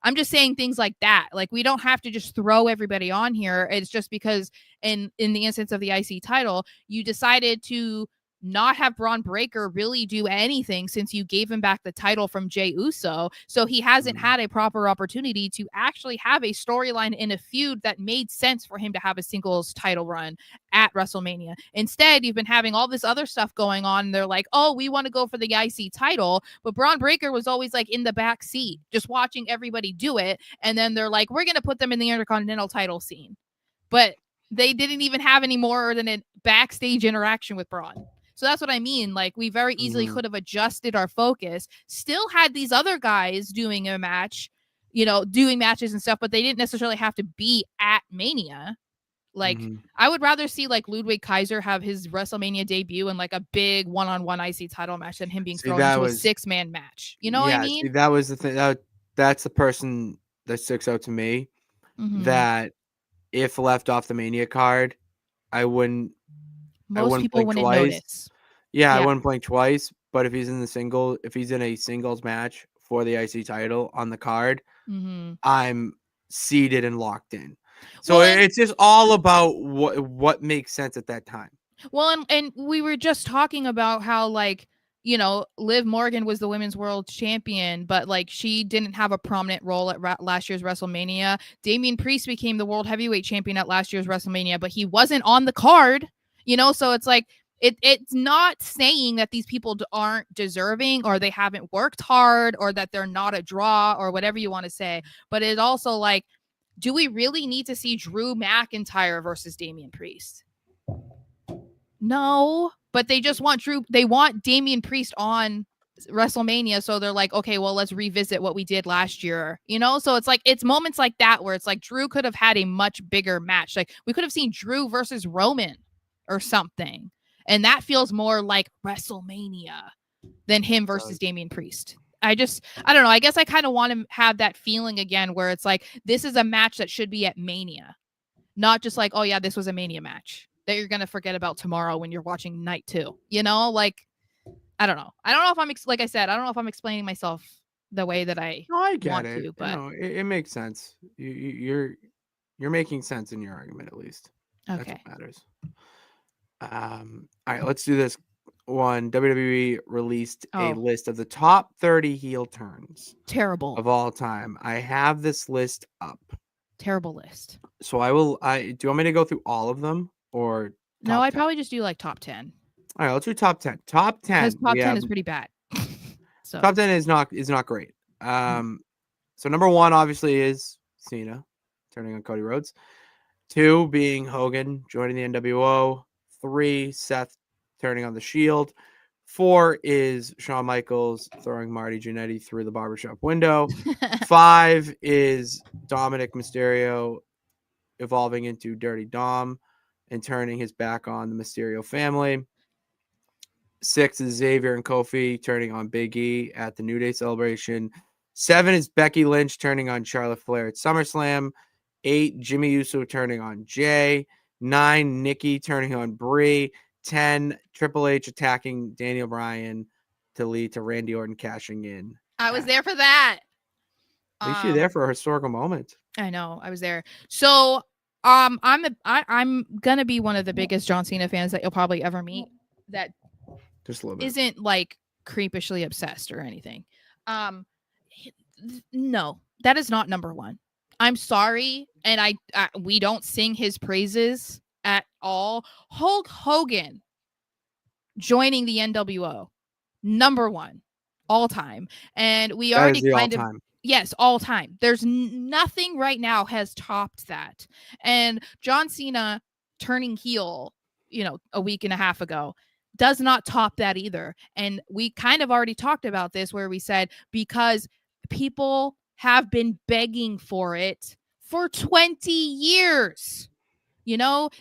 I'm just saying things like that. Like, we don't have to just throw everybody on here. It's just because in the instance of the IC title, you decided to not have Braun Breaker really do anything since you gave him back the title from Jey Uso. So he hasn't had a proper opportunity to actually have a storyline in a feud that made sense for him to have a singles title run at WrestleMania. Instead, you've been having all this other stuff going on. And they're like, oh, we want to go for the IC title. But Braun Breaker was always like in the back seat, just watching everybody do it. And then they're like, we're going to put them in the Intercontinental title scene. But they didn't even have any more than a backstage interaction with Braun. So that's what I mean. Like, we very easily could have adjusted our focus, still had these other guys doing a match, you know, doing matches and stuff, but they didn't necessarily have to be at Mania. Like, I would rather see like Ludwig Kaiser have his WrestleMania debut in like a big one-on-one IC title match than him being thrown into a 6-man match. You know what I mean? See, that was the thing. That's the person that sticks out to me. That if left off the Mania card, I wouldn't people wouldn't twice. notice. Yeah, I wouldn't blink twice. But if he's in a singles match for the IC title on the card, I'm seated and locked in. So it's just all about what makes sense at that time. Well, and we were just talking about how, like, you know, Liv Morgan was the women's world champion, but like she didn't have a prominent role at last year's WrestleMania. Damian Priest became the world heavyweight champion at last year's WrestleMania, but he wasn't on the card, you know? So it's like, it's not saying that these people aren't deserving or they haven't worked hard or that they're not a draw or whatever you want to say. But it's also like, do we really need to see Drew McIntyre versus Damian Priest? No, but they just want they want Damian Priest on WrestleMania. So they're like, okay, well, let's revisit what we did last year, you know? So it's like, it's moments like that where it's like Drew could have had a much bigger match. Like, we could have seen Drew versus Roman or something. And that feels more like WrestleMania than him versus Damian Priest. I don't know. I guess I kind of want to have that feeling again where it's like, this is a match that should be at Mania, not just like, oh yeah, this was a Mania match that you're going to forget about tomorrow when you're watching night 2, you know? Like, I don't know. I don't know if I'm, like I said, I don't know if I'm explaining myself the way that I get want it. to, but you know, it makes sense. You're making sense in your argument, at least. okay. That's what matters. All right, let's do this one. WWE released a list of the top 30 heel turns Terrible of all time. I have this list up. Terrible list. So do you want me to go through all of them or no? I'd probably just do like top 10. All right, let's do top 10. Top 10. Because top 10 is pretty bad. So top 10 is not great. So number 1 obviously is Cena turning on Cody Rhodes. 2 being Hogan joining the NWO. 3, Seth turning on the Shield. 4 is Shawn Michaels throwing Marty Jannetty through the barbershop window. 5 is Dominic Mysterio evolving into Dirty Dom and turning his back on the Mysterio family. 6 is Xavier and Kofi turning on Big E at the New Day celebration. 7 is Becky Lynch turning on Charlotte Flair at SummerSlam. 8, Jimmy Uso turning on Jay. 9, Nikki turning on Brie. 10, Triple H attacking Daniel Bryan to lead to Randy Orton cashing in. I was there for that. At least you're there for a historical moment. I know, I was there. So I'm gonna be one of the biggest John Cena fans that you'll probably ever meet. That just a little bit isn't like creepishly obsessed or anything. No, that is not number 1. I'm sorry, and we don't sing his praises at all. Hulk Hogan joining the NWO, number 1 all time, and we that already is the kind all-time. of yes, all time. There's nothing right now has topped that. And John Cena turning heel, a week and a half ago, does not top that either. And we kind of already talked about this where we said because people have been begging for it for 20 years.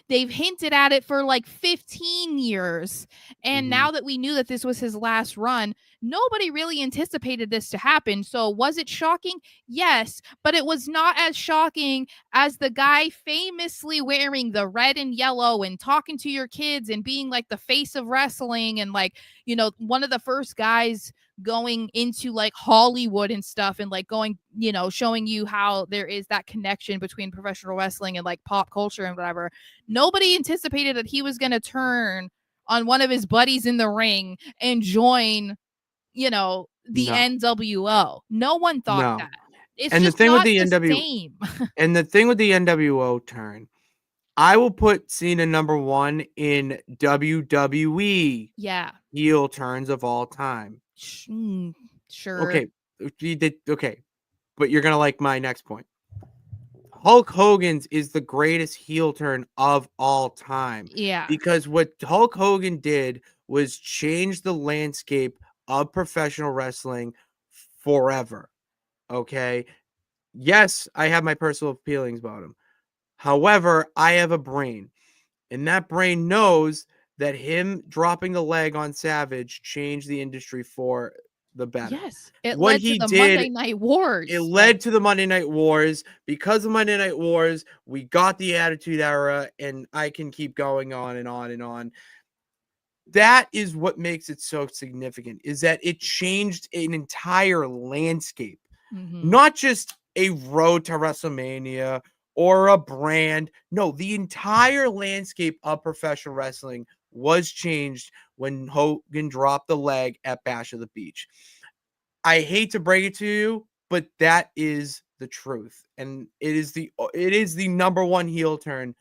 They've hinted at it for like 15 years. And now that we knew that this was his last run, nobody really anticipated this to happen. So was it shocking? Yes, but it was not as shocking as the guy famously wearing the red and yellow and talking to your kids and being like the face of wrestling and like, one of the first guys going into like Hollywood and stuff and like going, showing you how there is that connection between professional wrestling and like pop culture and whatever. Nobody anticipated that he was going to turn on one of his buddies in the ring and join, the No. NWO. No one thought that. It's And just the thing not with the the same. And the thing with the NWO turn, I will put Cena number 1 in WWE Yeah. heel turns of all time. Sure. Okay. Okay. But you're going to like my next point. Hulk Hogan's is the greatest heel turn of all time. Yeah. Because what Hulk Hogan did was change the landscape of professional wrestling forever. Okay. Yes, I have my personal feelings about him. However, I have a brain, and that brain knows that him dropping the leg on Savage changed the industry for the better. Yes. It What led to he the did, Monday Night Wars. it led to the Monday Night Wars. Because of Monday Night Wars, we got the Attitude Era, and I can keep going on and on and on. That is what makes it so significant, is that it changed an entire landscape. Not just a road to WrestleMania or a brand. No, the entire landscape of professional wrestling was changed when Hogan dropped the leg at Bash of the Beach. I hate to break it to you, but that is the truth. And it is the number 1 heel turn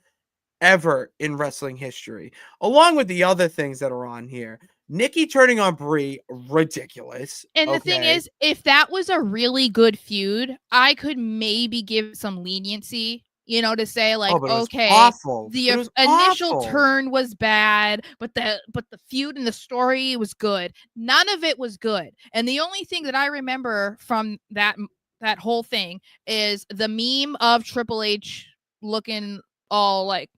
ever in wrestling history, along with the other things that are on here. Nikki turning on Brie, ridiculous. And the thing is, if that was a really good feud, I could maybe give some leniency, to say like, but it was okay, awful. the It was initial awful. turn was bad, but the feud and the story was good. None of it was good. And the only thing that I remember from that whole thing is the meme of Triple H looking all like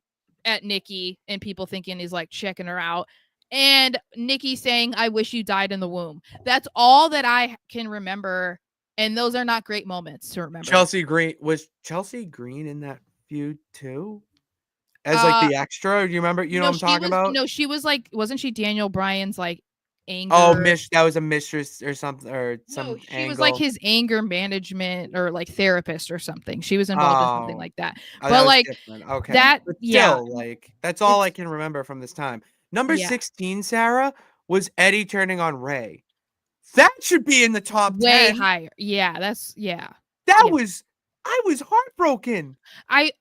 at Nikki and people thinking he's like checking her out. And Nikki saying, "I wish you died in the womb." That's all that I can remember. And those are not great moments to remember. Chelsea Green in that feud too? As like the extra? Do you remember? You know what I'm talking about? No, she was like, wasn't she Daniel Bryan's like anger? Oh, that was a mistress or something, or some she angle. was like his anger management or like therapist or something. She was involved in something like that. But that like different. Okay. that, But yeah. still, like that's all I can remember from this time. Number 16, Sarah, was Eddie turning on Ray. That should be in the top 10. Way higher. Yeah, That was, I was heartbroken.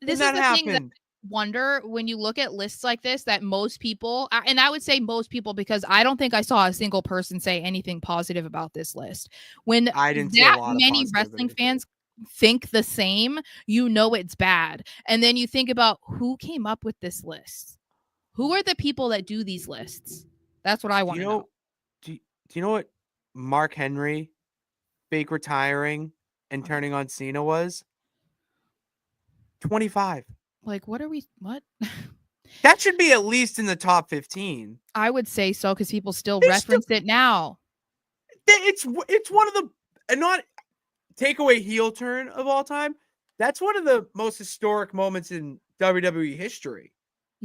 This is the thing that I wonder when you look at lists like this, that most people, and I would say most people, because I don't think I saw a single person say anything positive about this list. When I didn't see a lot many of wrestling fans think the same, it's bad. And then you think about who came up with this list. Who are the people that do these lists? That's what I want to know. Do you know what Mark Henry fake retiring and turning on Cena was? 25. Like, what? That should be at least in the top 15. I would say so, because people still reference it now. It's one of the, and not takeaway heel turn of all time. That's one of the most historic moments in WWE history.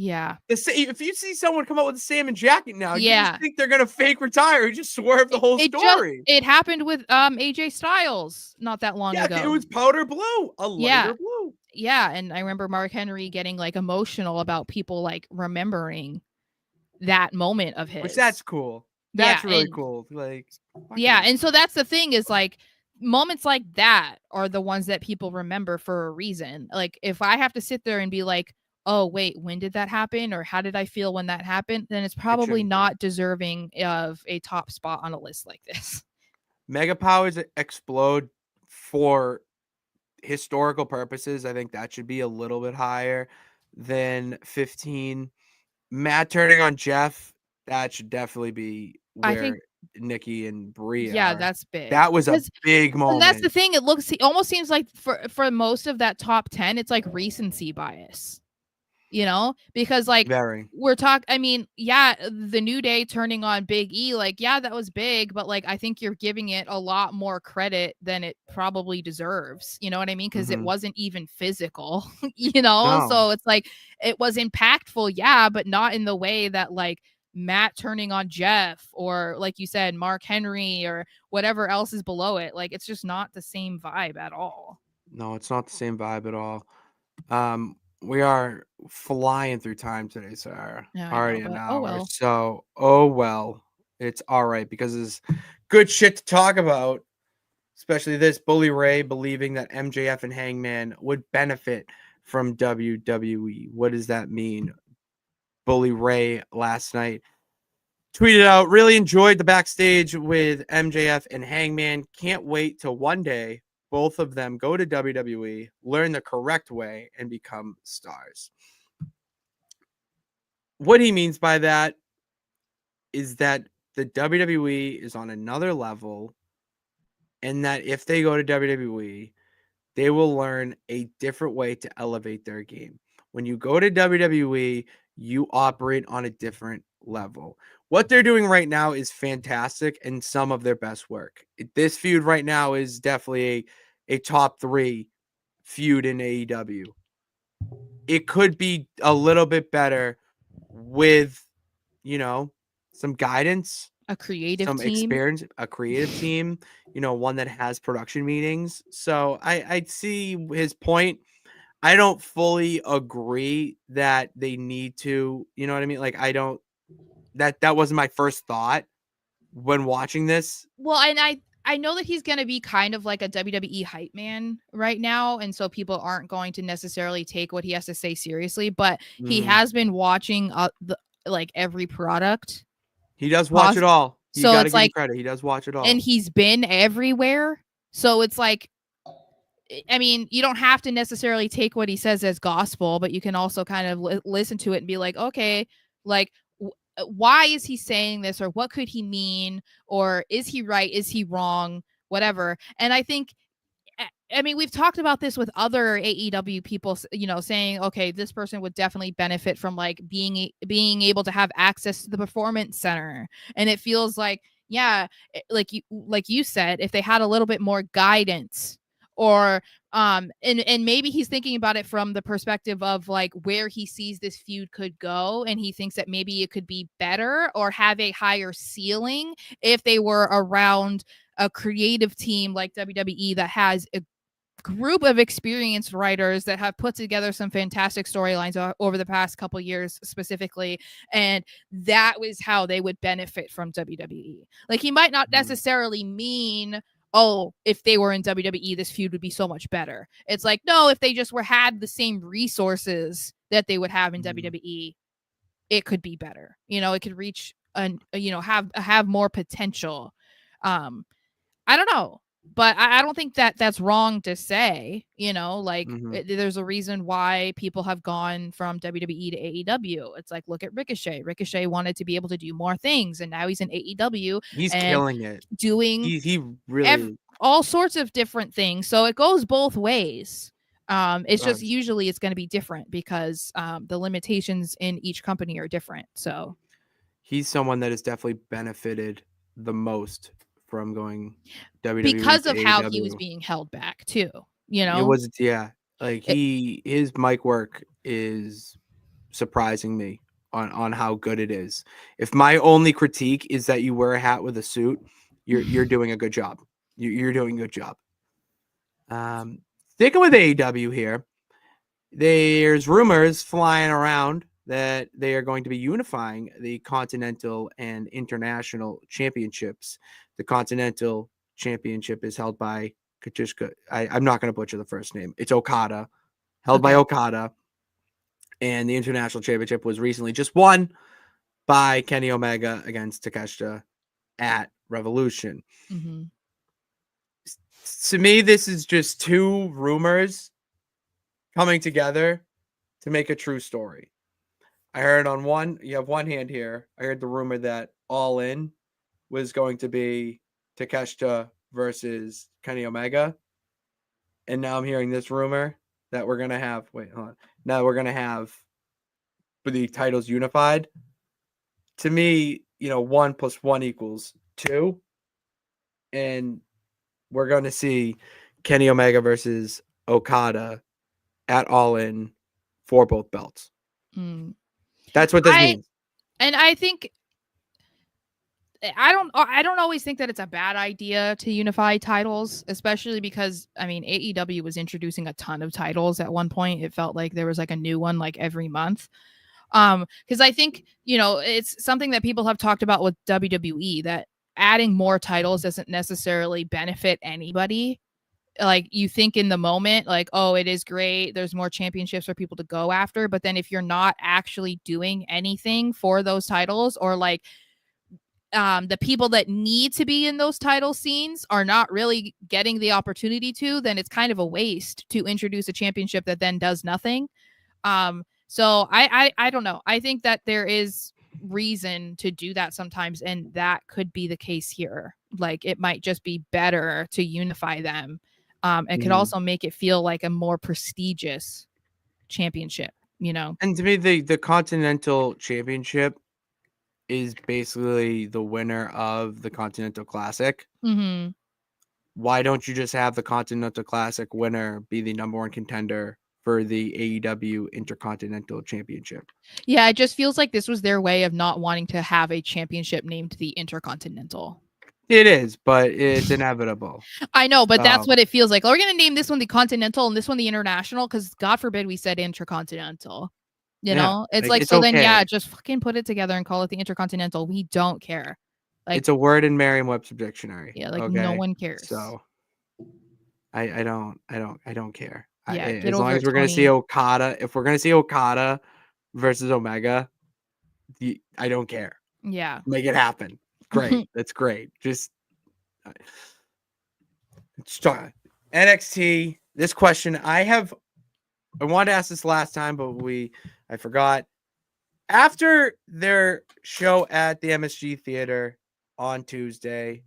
Yeah. If you see someone come out with a salmon jacket now, you Yeah. just think they're gonna fake retire and just swerve the whole story. It happened with AJ Styles not that long ago. Yeah, it was powder blue, a lighter blue. Yeah, and I remember Mark Henry getting like emotional about people like remembering that moment of his. Which that's cool. That's really cool. Like, yeah, and so that's the thing, is like moments like that are the ones that people remember for a reason. Like, if I have to sit there and be like, oh wait, when did that happen, or how did I feel when that happened, then it's probably not deserving of a top spot on a list like this. Mega Powers Explode, for historical purposes, I think that should be a little bit higher. than 15. Matt turning on Jeff, that should definitely be I think, where Nikki and Brie yeah, are. that's big. That was a 'Cause- big and that's the moment. thing. It almost seems like for most of that top 10, it's like recency bias. Because like Very. I mean, yeah, the New Day turning on Big E, like, yeah, that was big, but like I think you're giving it a lot more credit than it probably deserves. You know what I mean? Because it Mhm. wasn't even physical, No. so it's like it was impactful, yeah, but not in the way that like Matt turning on Jeff, or like you said, Mark Henry, or whatever else is below it. Like, it's just not the same vibe at all. No, it's not the same vibe at all. We are flying through time today, Sarah. Yeah, I know, Already an but oh hour. well. So, oh well. It's all right because there's good shit to talk about, especially this Bully Ray believing that MJF and Hangman would benefit from WWE. What does that mean? Bully Ray last night tweeted out, really enjoyed the backstage with MJF and Hangman. Can't wait till one day both of them go to WWE, learn the correct way, and become stars. What he means by that is that the WWE is on another level, and that if they go to WWE, they will learn a different way to elevate their game. When you go to WWE, you operate on a different level. What they're doing right now is fantastic and some of their best work. This feud right now is definitely a top 3 feud in AEW. It could be a little bit better with, some guidance, A creative some team. experience, a creative team, one that has production meetings. So I see his point. I don't fully agree that they need to, you know what I mean? Like, I don't, that wasn't my first thought when watching this. Well, and I know that he's going to be kind of like a WWE hype man right now, and so people aren't going to necessarily take what he has to say seriously, but he Mhm. has been watching like every product. He does watch it all. You So got to it's give him like, credit. He does watch it all. and he's been everywhere. So it's like, I mean, you don't have to necessarily take what he says as gospel, but you can also kind of listen to it and be like, okay, like, why is he saying this, or what could he mean, or is he right, is he wrong, whatever. And I think, I mean, we've talked about this with other AEW people, saying, okay, this person would definitely benefit from like being able to have access to the performance center. And it feels like, yeah, like you said, if they had a little bit more guidance, or and maybe he's thinking about it from the perspective of like where he sees this feud could go, and he thinks that maybe it could be better or have a higher ceiling if they were around a creative team like WWE that has a group of experienced writers that have put together some fantastic storylines over the past couple years specifically, and that was how they would benefit from WWE. Like, he might not necessarily mean, oh, if they were in WWE, this feud would be so much better. It's like, no, if they just had the same resources that they would have in WWE, it could be better. It could reach have more potential. I don't know, but I don't think that that's wrong to say. Like, there's a reason why people have gone from WWE to AEW. It's like, look at Ricochet. Ricochet wanted to be able to do more things, and now he's in AEW. He's and killing it. doing He really all sorts of different things. So it goes both ways. It's just does. usually it's going to be different because the limitations in each company are different. So He's someone that has definitely benefited the most from going WWE because to of how he was AEW. being held back too, It was, yeah, like his mic work is surprising me on how good it is. If my only critique is that you wear a hat with a suit, you're doing a good job. You're doing a good job. Sticking with AEW here, there's rumors flying around that they are going to be unifying the Continental and International Championships. The Continental Championship is held by Kazuchika. I'm not going to butcher the first name. It's Okada, held by Okada. And the International Championship was recently just won by Kenny Omega against Takeshita at Revolution. Mm-hmm. To me, this is just two rumors coming together to make a true story. I heard you have one hand here. I heard the rumor that All In was going to be Takeshita versus Kenny Omega. And now I'm hearing this rumor that we're going to have, wait, hold on. Now we're going to have the titles unified. To me, 1 + 1 = 2. And we're going to see Kenny Omega versus Okada at All In for both belts. That's what this means. And I think I don't always think that it's a bad idea to unify titles, especially because AEW was introducing a ton of titles at one point. It felt like there was like a new one like every month. Because I think, it's something that people have talked about with WWE, that adding more titles doesn't necessarily benefit anybody. Like, you think in the moment, like, oh, it is great, there's more championships for people to go after, but then if you're not actually doing anything for those titles, or like the people that need to be in those title scenes are not really getting the opportunity to, then it's kind of a waste to introduce a championship that then does nothing. So I don't know. I think that there is reason to do that sometimes, and that could be the case here. Like, it might just be better to unify them. It could also make it feel like a more prestigious championship, And to me, the Continental Championship is basically the winner of the Continental Classic. Mm-hmm. Why don't you just have the Continental Classic winner be the number 1 contender for the AEW Intercontinental Championship? Yeah, it just feels like this was their way of not wanting to have a championship named the Intercontinental. It is, but it's inevitable. I know, but that's what it feels like. We're going to name this one the Continental and this one the International, because God forbid we said Intercontinental. It's like, so okay. Then, yeah, just fucking put it together and call it the Intercontinental. We don't care. Like, it's a word in Merriam-Webster dictionary. Yeah, like, no one cares. So I don't care. Yeah, as long as we're going to see Okada, if we're going to see Okada versus Omega, I don't care. Yeah. Make it happen. Great. That's great. Just NXT. This question I wanted to ask this last time, but I forgot. After their show at the MSG Theater on Tuesday,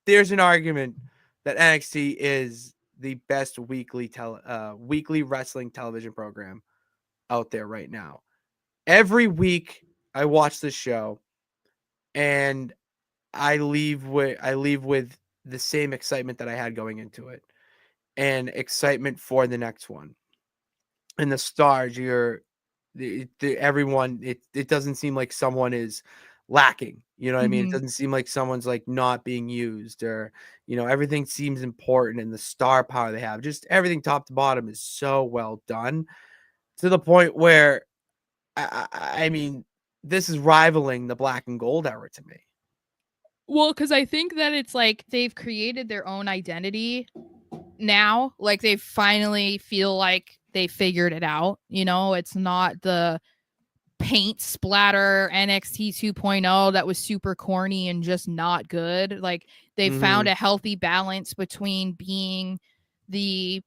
there's an argument that NXT is the best weekly wrestling television program out there right now. Every week I watch this show, and I leave with the same excitement that I had going into it, and excitement for the next one. And the stars, everyone, it doesn't seem like someone is lacking. You know what I mean? It doesn't seem like someone's like not being used, or, everything seems important, and the star power they have, just everything top to bottom is so well done, to the point where I mean, this is rivaling the black and gold era to me. Well, because I think that it's like they've created their own identity now. Like, they finally feel like they figured it out. It's not the paint splatter NXT 2.0 that was super corny and just not good. Like, they found a healthy balance between being the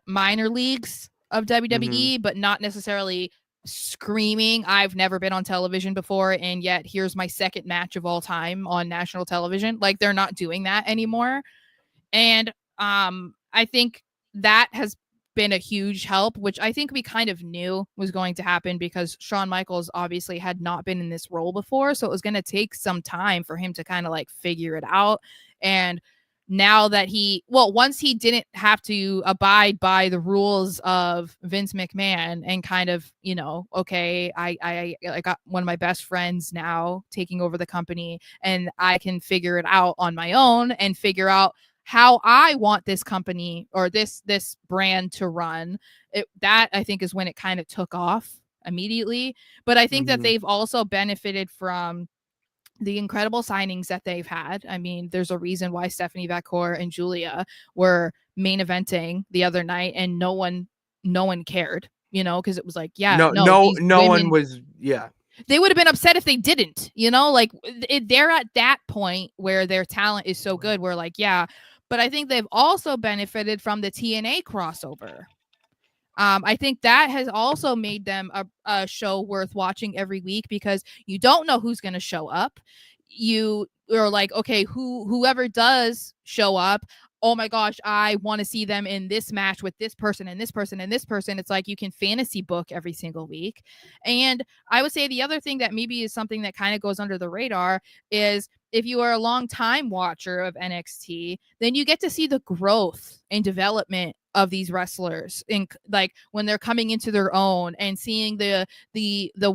minor leagues of WWE, but not necessarily screaming, I've never been on television before, and yet here's my second match of all time on national television. Like, they're not doing that anymore. And I think that has been a huge help, which I think we kind of knew was going to happen, because Shawn Michaels obviously had not been in this role before, so it was going to take some time for him to kind of like figure it out. And now that once he didn't have to abide by the rules of Vince McMahon and kind of, okay, I got one of my best friends now taking over the company, and I can figure it out on my own and figure out how I want this company or this brand to run. That I think is when it kind of took off immediately. But I think that they've also benefited from the incredible signings that they've had. I mean, there's a reason why Stephanie Vacour and Julia were main eventing the other night, and no one cared, because it was like, no one was, they would have been upset if they didn't, like they're at that point where their talent is so good. Where like, yeah, but I think they've also benefited from the TNA crossover. I think that has also made them a show worth watching every week because you don't know who's going to show up. You are like, okay, whoever does show up, oh my gosh, I want to see them in this match with this person and this person and this person. It's like you can fantasy book every single week. And I would say the other thing that maybe is something that kind of goes under the radar is if you are a long time watcher of NXT, then you get to see the growth and development of these wrestlers in like when they're coming into their own and seeing the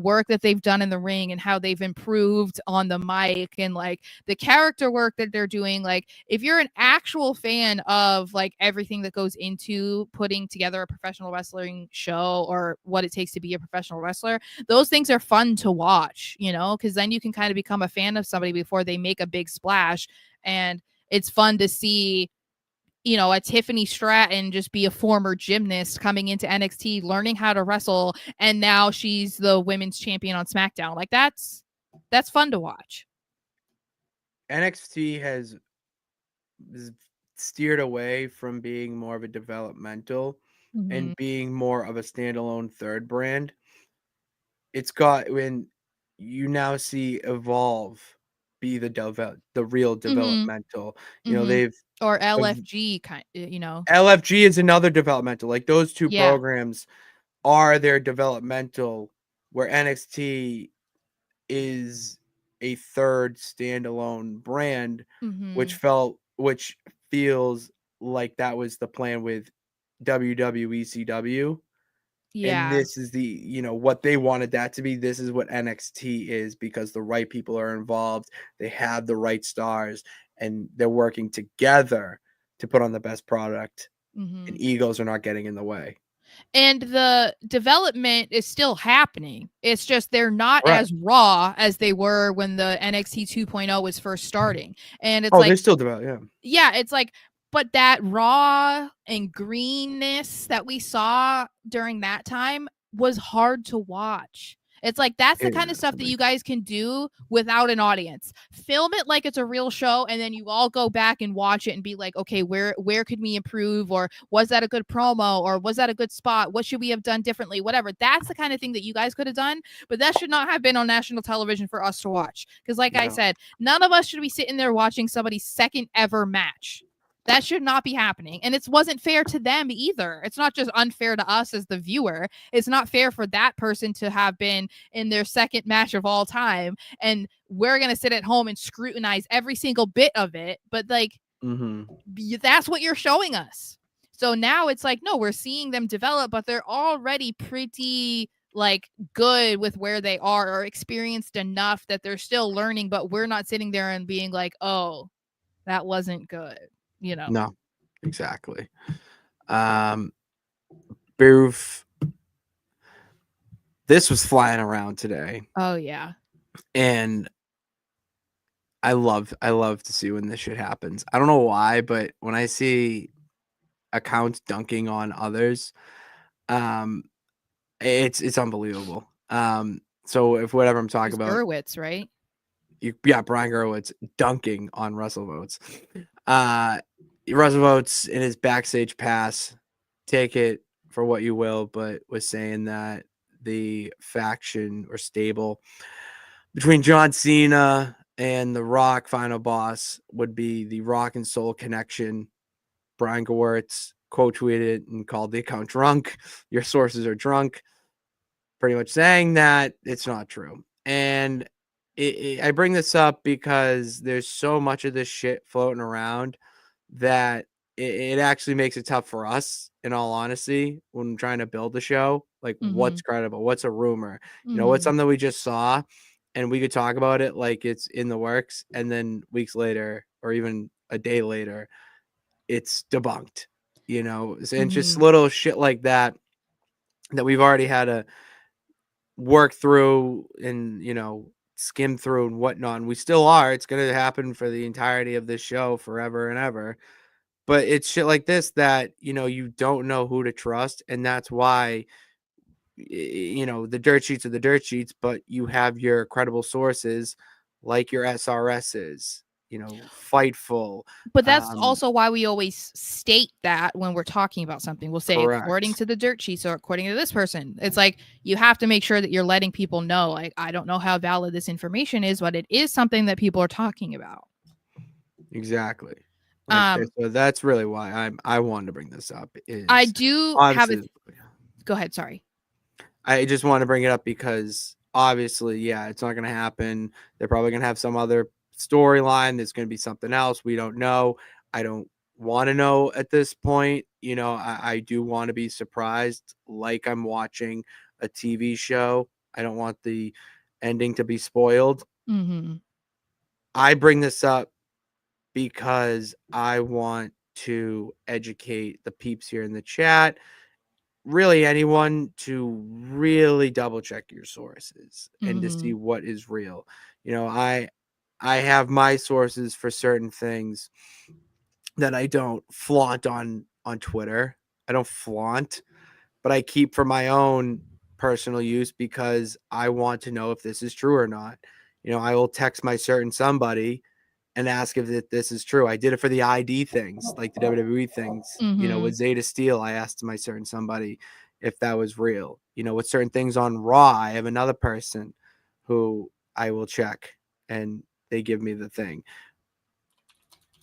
work that they've done in the ring and how they've improved on the mic and like the character work that they're doing. Like if you're an actual fan of like everything that goes into putting together a professional wrestling show or what it takes to be a professional wrestler, those things are fun to watch, you know, because then you can kind of become a fan of somebody before they make a big splash. And it's fun to see, you know, a Tiffany Stratton just be a former gymnast coming into NXT, learning how to wrestle, and now she's the women's champion on SmackDown. Like that's fun to watch. NXT has steered away from being more of a developmental and being more of a standalone third brand. It's got when you now see Evolve be the real developmental. You know, they've or LFG kind, you know. LFG is another developmental. Like those two Yeah. programs are their developmental, where NXT is a third standalone brand, which feels like that was the plan with WWE CW. And Yeah. this is the, you know, what they wanted that to be. This is what NXT is because the right people are involved. They have the right stars and they're working together to put on the best product. And egos are not getting in the way. And the development is still happening. It's just they're not Right. as raw as they were when the NXT 2.0 was first starting. And it's Oh, like they're still developing. Yeah, it's like, but that raw and greenness that we saw during that time was hard to watch. It's like that's the kind of stuff that you guys can do without an audience. Film it like it's a real show, and then you all go back and watch it and be like, okay, where could we improve? Or was that a good promo? Or was that a good spot? What should we have done differently? Whatever. That's the kind of thing that you guys could have done, but that should not have been on national television for us to watch. Because like I said, none of us should be sitting there watching somebody's second ever match. That should not be happening. And it wasn't fair to them either. It's not just unfair to us as the viewer. It's not fair for that person to have been in their second match of all time. And we're going to sit at home and scrutinize every single bit of it. But like, that's what you're showing us. So now it's like, no, we're seeing them develop, but they're already pretty like good with where they are or experienced enough that they're still learning, but we're not sitting there and being like, oh, that wasn't good. You know. No, exactly. Booth. This was flying around today. Oh yeah. And I love to see when this shit happens. I don't know why, but when I see accounts dunking on others, it's unbelievable. So if whatever I'm talking about, Gerwitz, right? Brian Gerwitz dunking on Russell Votes. Russell Votes in his backstage pass, take it for what you will, but was saying that the faction or stable between John Cena and The Rock final boss would be the Rock and Soul Connection. Brian Gewirtz quote tweeted and called the account drunk. Your sources are drunk. Pretty much saying that it's not true. And I bring this up because there's so much of this shit floating around that it actually makes it tough for us, in all honesty, when trying to build the show. Like, what's credible? What's a rumor? You know, what's something we just saw and we could talk about it like it's in the works. And then weeks later, or even a day later, it's debunked, you know, and just little shit like that we've already had to work through and, you know, skim through and whatnot. And we still are. It's going to happen for the entirety of this show forever and ever. But it's shit like this that, you know, you don't know who to trust. And that's why, you know, the dirt sheets are the dirt sheets, but you have your credible sources like your SRSs, Fightful. But that's also why we always state that when we're talking about something. We'll say according Correct. to the dirt sheets or according to this person. It's like you have to make sure that you're letting people know, like, I don't know how valid this information is, but it is something that people are talking about. Exactly. So that's really why I wanted to bring this up. I do have obviously, go ahead, sorry. I just want to bring it up because obviously, yeah, it's not going to happen. They're probably going to have some other storyline. There's going to be something else. We don't know. I don't want to know at this point. I do want to be surprised like I'm watching a TV show. I don't want the ending to be spoiled. Mm-hmm. I bring this up because I want to educate the peeps here in the chat, really anyone, to really double check your sources and to see what is real. I have my sources for certain things that I don't flaunt on Twitter. I don't flaunt, but I keep for my own personal use because I want to know if this is true or not. I will text my certain somebody and ask if this is true. I did it for the ID things, like the WWE things. With Zeta Steel, I asked my certain somebody if that was real. With certain things on Raw, I have another person who I will check and they give me the thing.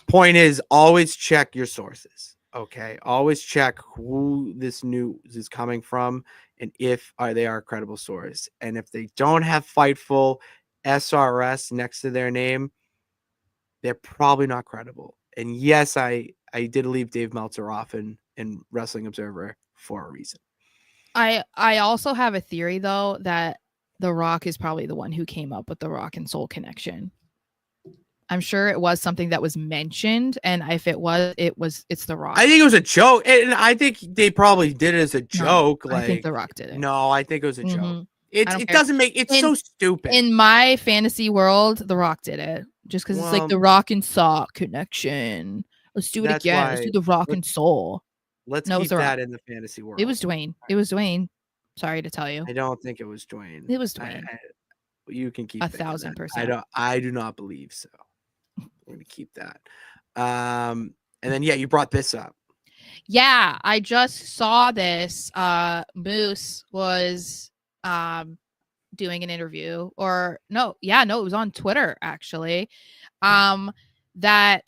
Point is, always check your sources. Okay, always check who this news is coming from and if they are a credible source. And if they don't have Fightful SRS next to their name, they're probably not credible. And yes, I did leave Dave Meltzer off in Wrestling Observer for a reason. I also have a theory though that The Rock is probably the one who came up with the Rock and Soul connection. I'm sure it was something that was mentioned, and if it was, it's The Rock. I think it was a joke, and I think they probably did it as a joke. I think The Rock did it. No, I think it was a joke. It doesn't make it's so stupid. In my fantasy world, The Rock did it just because it's like the Rock and Soul connection. Let's do it again. Let's do the Rock and Soul. Let's keep that in the fantasy world. It was Dwayne. It was Dwayne. Sorry to tell you. I don't think it was Dwayne. It was Dwayne. You can keep 1,000%. I do not believe so. We're gonna keep that. And then you brought this up. Yeah, I just saw this. Moose was doing an interview, it was on Twitter actually. That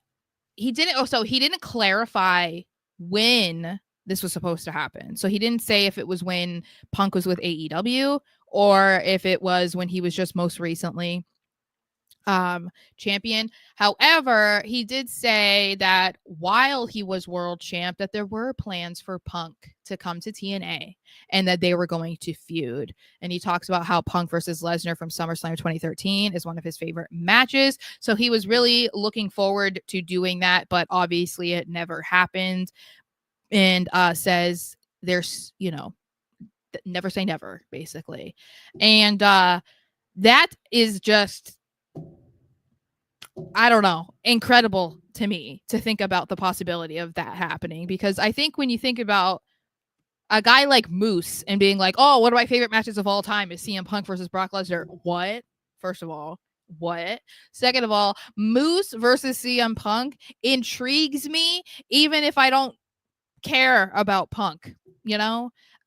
he didn't clarify when this was supposed to happen. So he didn't say if it was when Punk was with AEW or if it was when he was just most recently champion. However, he did say that while he was world champ, that there were plans for Punk to come to TNA and that they were going to feud. And he talks about how Punk versus Lesnar from SummerSlam 2013 is one of his favorite matches. So he was really looking forward to doing that, but obviously it never happened. And says there's, never say never, basically. And that is just, I don't know, incredible to me to think about the possibility of that happening, because I think when you think about a guy like Moose and being like, oh, one of my favorite matches of all time is CM Punk versus Brock Lesnar. What? First of all, what? Second of all, Moose versus CM Punk intrigues me, even if I don't care about Punk.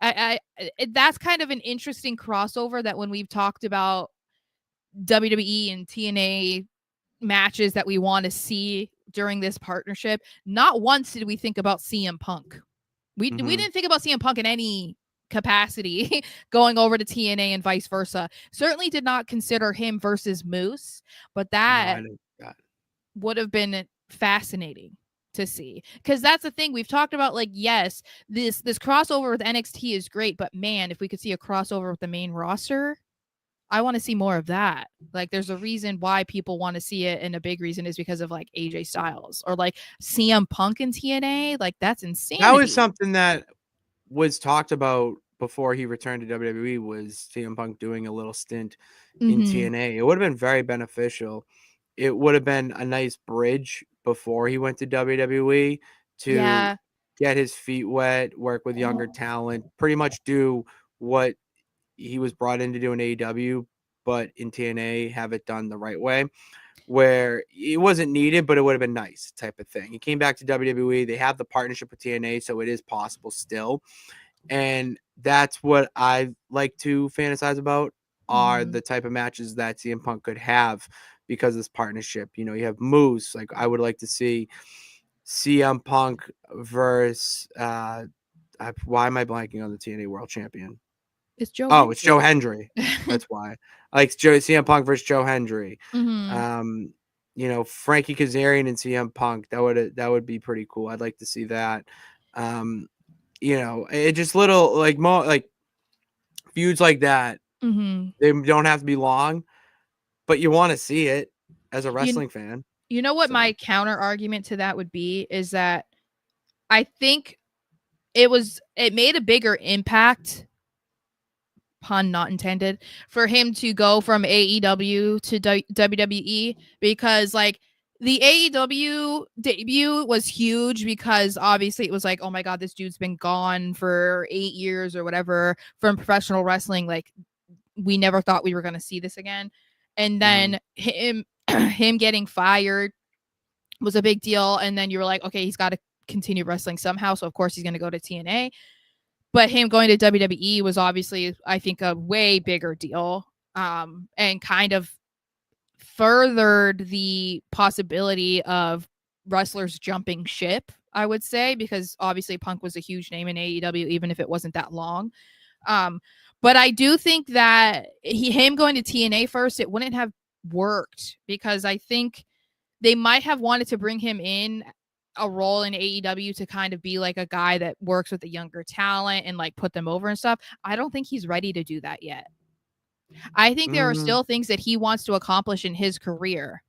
That's kind of an interesting crossover that when we've talked about WWE and TNA matches that we want to see during this partnership, not once did we think about CM Punk. We didn't think about CM Punk in any capacity going over to TNA and vice versa. Certainly did not consider him versus Moose, but that would have been fascinating to see, because that's the thing we've talked about. Like, yes, this crossover with NXT is great, but man, if we could see a crossover with the main roster, I want to see more of that. Like, there's a reason why people want to see it, and a big reason is because of like AJ Styles or like CM Punk in TNA. Like, that's insane. That was something that was talked about before he returned to WWE, was CM Punk doing a little stint in TNA. It would have been very beneficial. It would have been a nice bridge before he went to WWE to get his feet wet, work with younger talent, pretty much do what he was brought in to do in AEW, but in TNA have it done the right way, where it wasn't needed, but it would have been nice type of thing. He came back to WWE. They have the partnership with TNA, so it is possible still. And that's what I like to fantasize about are the type of matches that CM Punk could have because of this partnership. You know, you have Moose. Like I would like to see CM Punk versus why am I blanking on the TNA World Champion? It's Joe. Oh, it's Joe Hendry. That's why. I like CM Punk versus Joe Hendry. You know, Frankie Kazarian and CM Punk. That would be pretty cool. I'd like to see that. You know, it just little like feuds like that. They don't have to be long, but you want to see it as a wrestling fan. You know what my counter argument to that would be is that I think it made a bigger impact, pun not intended, for him to go from AEW to WWE, because like the AEW debut was huge because obviously it was like, oh my God, this dude's been gone for 8 years or whatever from professional wrestling. Like we never thought we were going to see this again. And then him getting fired was a big deal. And then you were like, okay, he's got to continue wrestling somehow. So of course he's going to go to TNA. But him going to WWE was obviously, I think, a way bigger deal, and kind of furthered the possibility of wrestlers jumping ship, I would say, because obviously Punk was a huge name in AEW, even if it wasn't that long. But I do think that him going to TNA first, it wouldn't have worked, because I think they might have wanted to bring him in a role in AEW to kind of be like a guy that works with the younger talent and like put them over and stuff. I don't think he's ready to do that yet. I think there are still things that he wants to accomplish in his career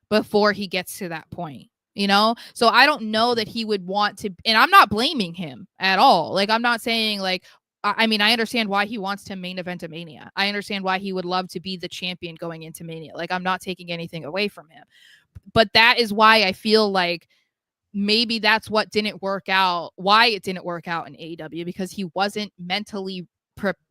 before he gets to that point, you know? So I don't know that he would want to, and I'm not blaming him at all. Like, I'm not saying like, I mean, I understand why he wants to main event a Mania. I understand why he would love to be the champion going into Mania. Like, I'm not taking anything away from him. But that is why I feel like maybe that's what didn't work out, why it didn't work out in AEW, because he wasn't mentally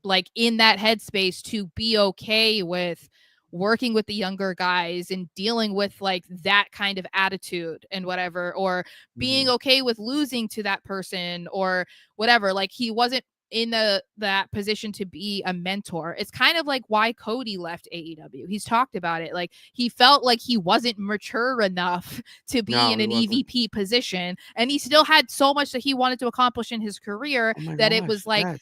like in that headspace to be okay with working with the younger guys and dealing with like that kind of attitude and whatever, or being okay with losing to that person or whatever. Like he wasn't in that position to be a mentor. It's kind of like why Cody left AEW. He's talked about it. Like he felt like he wasn't mature enough to be in an EVP position, and he still had so much that he wanted to accomplish in his career that it was like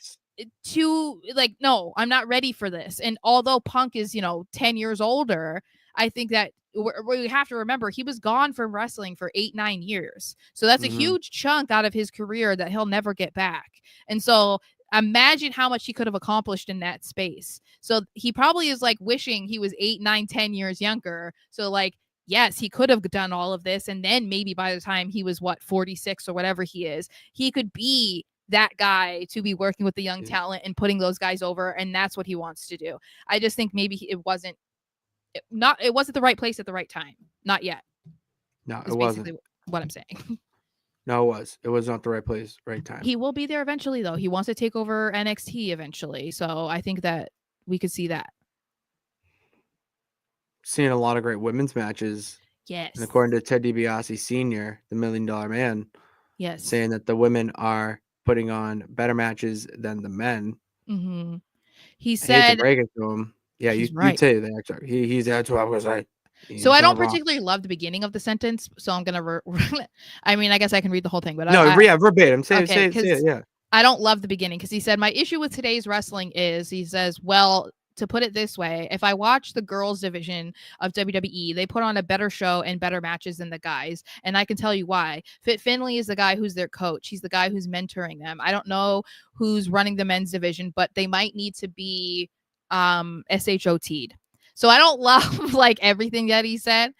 too like, no, I'm not ready for this. And although Punk is, 10 years older, I think that we have to remember he was gone from wrestling for 8-9 years. So that's a huge chunk out of his career that he'll never get back. And so imagine how much he could have accomplished in that space. So he probably is like wishing he was 8, 9, 10 years younger. So like, yes, he could have done all of this. And then maybe by the time he was 46 or whatever he is, he could be that guy to be working with the young talent and putting those guys over. And that's what he wants to do. I just think maybe it wasn't the right place at the right time. Not yet. No, it wasn't. What I'm saying. No, it was not the right place, right time. He will be there eventually, though. He wants to take over NXT eventually. So I think that we could see that. Seeing a lot of great women's matches. Yes. And according to Ted DiBiase Sr., the $1 Million Man, yes, saying that the women are putting on better matches than the men. He said, I hate to break it to him. Yeah, you say that. He's that's what I was like. So I don't particularly love the beginning of the sentence, so I'm gonna. I mean, I guess I can read the whole thing, but verbatim. Say it. Yeah. I don't love the beginning because he said my issue with today's wrestling is, he says, well, to put it this way, if I watch the girls division of WWE, they put on a better show and better matches than the guys, and I can tell you why. Fit Finley is the guy who's their coach. He's the guy who's mentoring them. I don't know who's running the men's division, but they might need to be SHOT'd. So I don't love like everything that he said,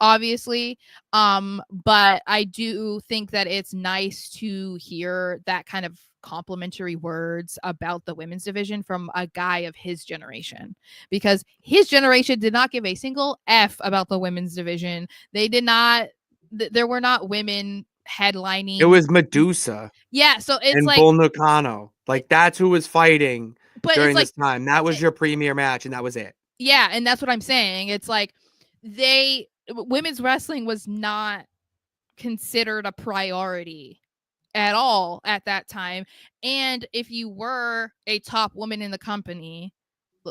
obviously. But I do think that it's nice to hear that kind of complimentary words about the women's division from a guy of his generation, because his generation did not give a single F about the women's division. They did not, there were not women headlining. It was Medusa. Yeah. So it's and like Bull Nakano. Like that's who was fighting during like, this time. That was your premier match, and that was it. Yeah, and that's what I'm saying. It's like women's wrestling was not considered a priority at all at that time. And if you were a top woman in the company,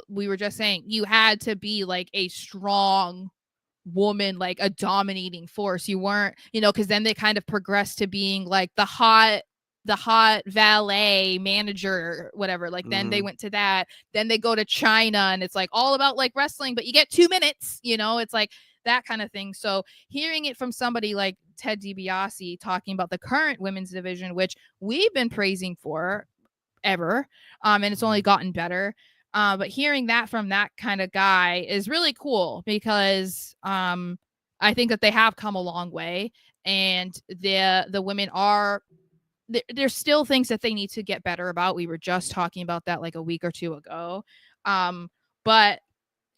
we were just saying you had to be like a strong woman, like a dominating force. You weren't, because then they kind of progressed to being like the hot valet manager, whatever. Like then they went to that. Then they go to China, and it's like all about like wrestling, but you get 2 minutes. It's like that kind of thing. So hearing it from somebody like Ted DiBiase talking about the current women's division, which we've been praising for ever, and it's only gotten better. But hearing that from that kind of guy is really cool because I think that they have come a long way, and the women are. There's still things that they need to get better about. We were just talking about that like a week or two ago, but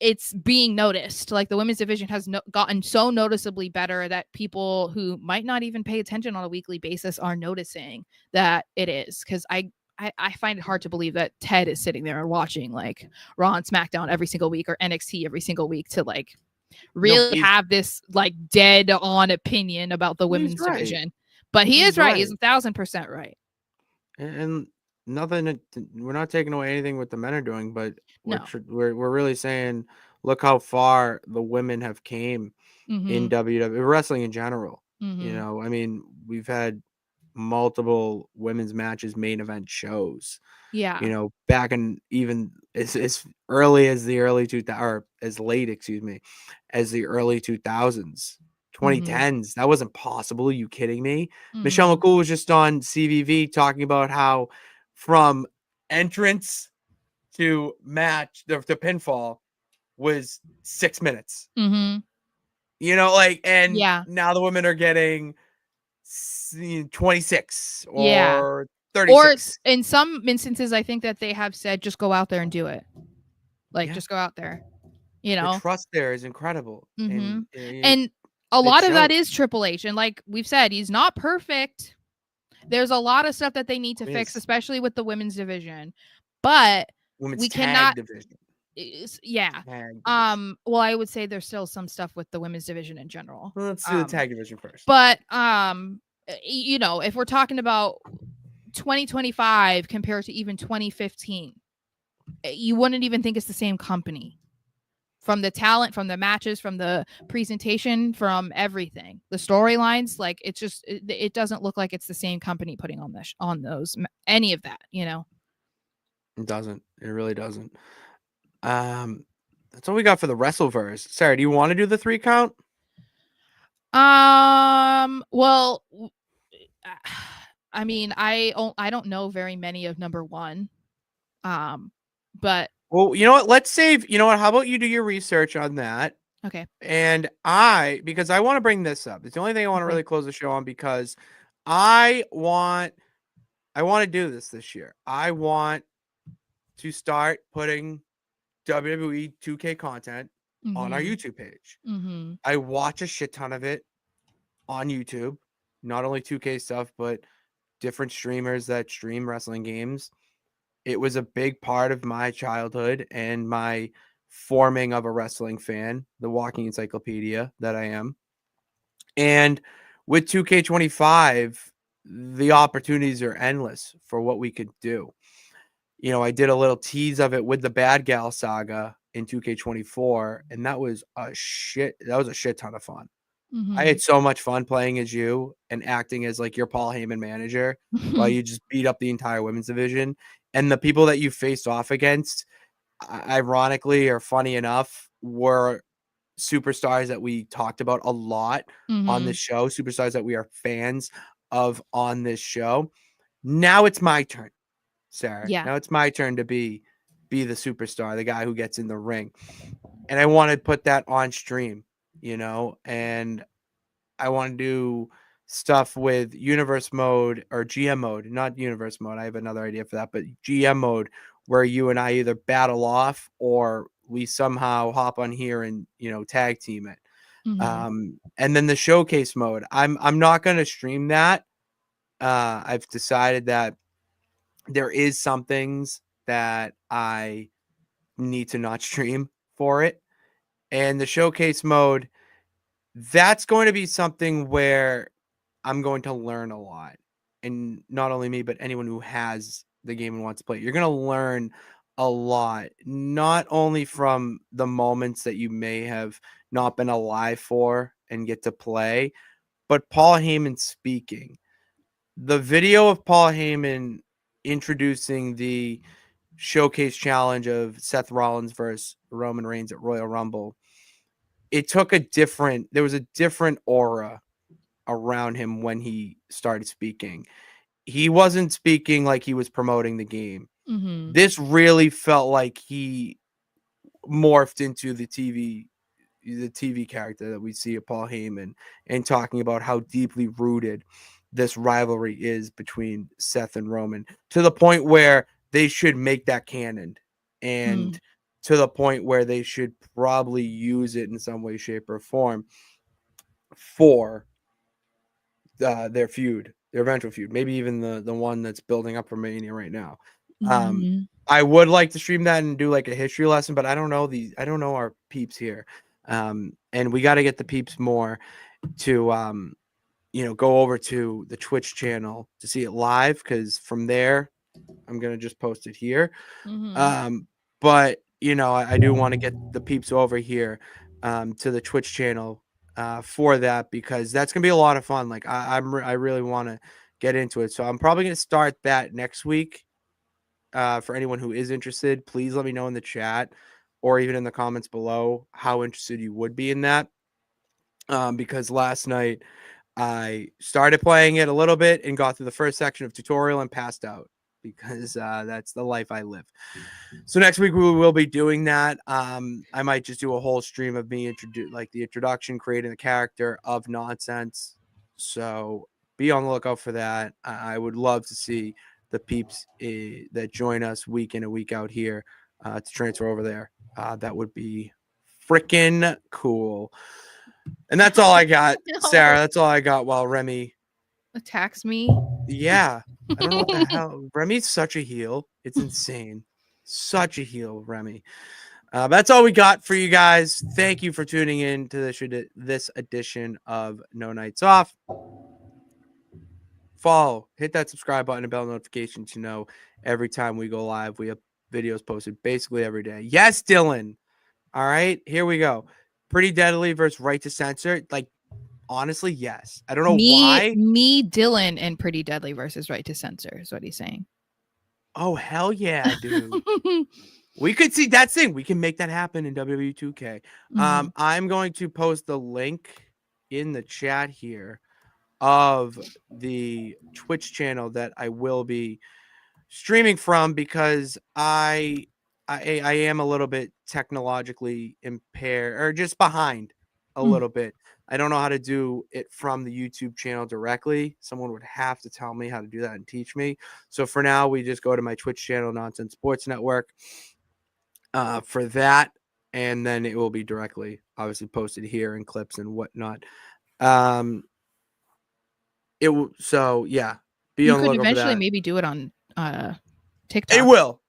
it's being noticed. Like the women's division has gotten so noticeably better that people who might not even pay attention on a weekly basis are noticing that it is. Because I find it hard to believe that Ted is sitting there and watching like Raw and SmackDown every single week or NXT every single week to like really have this like dead on opinion about the women's division. But he is right. He's 1,000% right. And nothing. We're not taking away anything what the men are doing, but No. we're really saying, look how far the women have came in WWE wrestling in general. I mean, we've had multiple women's matches, main event shows. Yeah. Back in even as early as the early 2000s, or as late, excuse me, as the early 2000s. 2010s. That wasn't possible. Are you kidding me? Michelle McCool was just on CVV talking about how from entrance to match to pinfall was 6 minutes. Mm-hmm. And now the women are getting 26 or 36. Or in some instances, I think that they have said, just go out there and do it. Like, just go out there. The trust there is incredible. And a lot of that is Triple H. And like we've said, he's not perfect. There's a lot of stuff that they need to fix, especially with the women's division. But we cannot. Division. Yeah. Well, I would say there's still some stuff with the women's division in general. Well, let's do the tag division first. But if we're talking about 2025 compared to even 2015, you wouldn't even think it's the same company. From the talent, from the matches, from the presentation, from everything, the storylines, like it's just it doesn't look like it's the same company putting on those any of that. It doesn't. It really doesn't. That's all we got for the Wrestleverse. Sarah, do you want to do the 3 count? Well, I mean, I don't know very many of number 1, but. Well, you know what? Let's save. You know what? How about you do your research on that? Okay. And because I want to bring this up. It's the only thing I want to really close the show on because I want to do this year. I want to start putting WWE 2K content on our YouTube page. I watch a shit ton of it on YouTube, not only 2K stuff, but different streamers that stream wrestling games. It was a big part of my childhood and my forming of a wrestling fan, the walking encyclopedia that I am. And with 2K25, the opportunities are endless for what we could do. I did a little tease of it with the Bad Gal saga in 2K24, and that was a shit ton of fun. I had so much fun playing as you and acting as like your Paul Heyman manager while you just beat up the entire women's division. And the people that you faced off against, ironically or funny enough, were superstars that we talked about a lot on this show, superstars that we are fans of on this show. Now it's my turn, Sarah. Yeah. Now it's my turn to be the superstar, the guy who gets in the ring. And I want to put that on stream, and I want to do stuff with universe mode or GM mode, not universe mode. I have another idea for that, but GM mode where you and I either battle off or we somehow hop on here and, tag team it. And then the showcase mode, I'm not going to stream that. I've decided that there is some things that I need to not stream for it. And the showcase mode, that's going to be something where I'm going to learn a lot. And not only me, but anyone who has the game and wants to play it. You're going to learn a lot, not only from the moments that you may have not been alive for and get to play, but Paul Heyman speaking. The video of Paul Heyman introducing the showcase challenge of Seth Rollins versus Roman Reigns at Royal Rumble, there was a different aura around him when he started speaking. He wasn't speaking like he was promoting the game. Mm-hmm. This really felt like he morphed into the TV character that we see of Paul Heyman, and talking about how deeply rooted this rivalry is between Seth and Roman, to the point where they should make that canon, and to the point where they should probably use it in some way, shape, or form for their feud, their eventual feud, maybe even the one that's building up for Mania right now. I would like to stream that and do like a history lesson, but I don't know our peeps here. And we got to get the peeps more to go over to the Twitch channel to see it live, because from there I'm gonna just post it here. But I do want to get the peeps over here to the Twitch channel for that, because that's gonna be a lot of fun. Like I really want to get into it, so I'm probably gonna start that next week. For anyone who is interested, please let me know in the chat or even in the comments below how interested you would be in that. Because last night I started playing it a little bit and got through the first section of tutorial and passed out, because that's the life I live. So next week we will be doing that. I might just do a whole stream of me the introduction, creating the character of Nonsense. So be on the lookout for that. I would love to see the peeps that join us week in and week out here to transfer over there. That would be freaking cool. And that's all I got, Sarah. That's all I got while Remy attacks me. Yeah. I don't know what the hell. Remy's such a heel. It's insane. Such a heel, Remy. That's all we got for you guys. Thank you for tuning in to this edition of No Nights Off. Follow, hit that subscribe button and bell notification to know every time we go live. We have videos posted basically every day. Yes, Dylan. All right, here we go. Pretty Deadly versus Right to Censor. Like, honestly, yes. I don't know why. Me, Dylan, and Pretty Deadly versus Right to Censor is what he's saying. Oh, hell yeah, dude. We could see that thing. We can make that happen in WWE 2K. I'm going to post the link in the chat here of the Twitch channel that I will be streaming from, because I am a little bit technologically impaired, or just behind a little bit. I don't know how to do it from the YouTube channel directly. Someone would have to tell me how to do that and teach me. So for now, we just go to my Twitch channel, Nonsense Sports Network, for that. And then it will be directly, obviously, posted here in clips and whatnot. It will. So yeah, you could eventually maybe do it on TikTok. It will.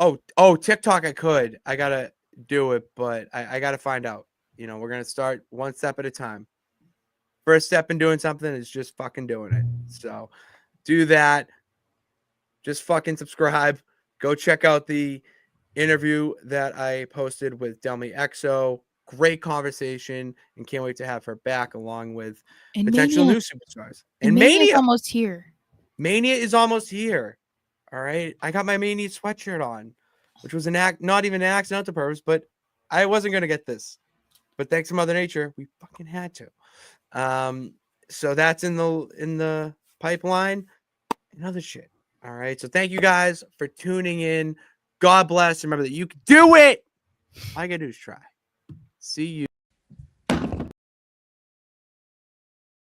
Oh, TikTok. I could. I gotta do it, but I gotta find out. We're gonna start one step at a time. First step in doing something is just fucking doing it. So do that. Just fucking subscribe. Go check out the interview that I posted with Delmy EXO. Great conversation, and can't wait to have her back, along with potential new superstars. And Mania is almost here. Mania is almost here. All right. I got my Mania sweatshirt on, which was not even an accident on purpose, but I wasn't going to get this. But thanks to Mother Nature, we fucking had to. So that's in the pipeline and other shit. All right. So thank you guys for tuning in. God bless. Remember that you can do it. All you got to do is try. See you.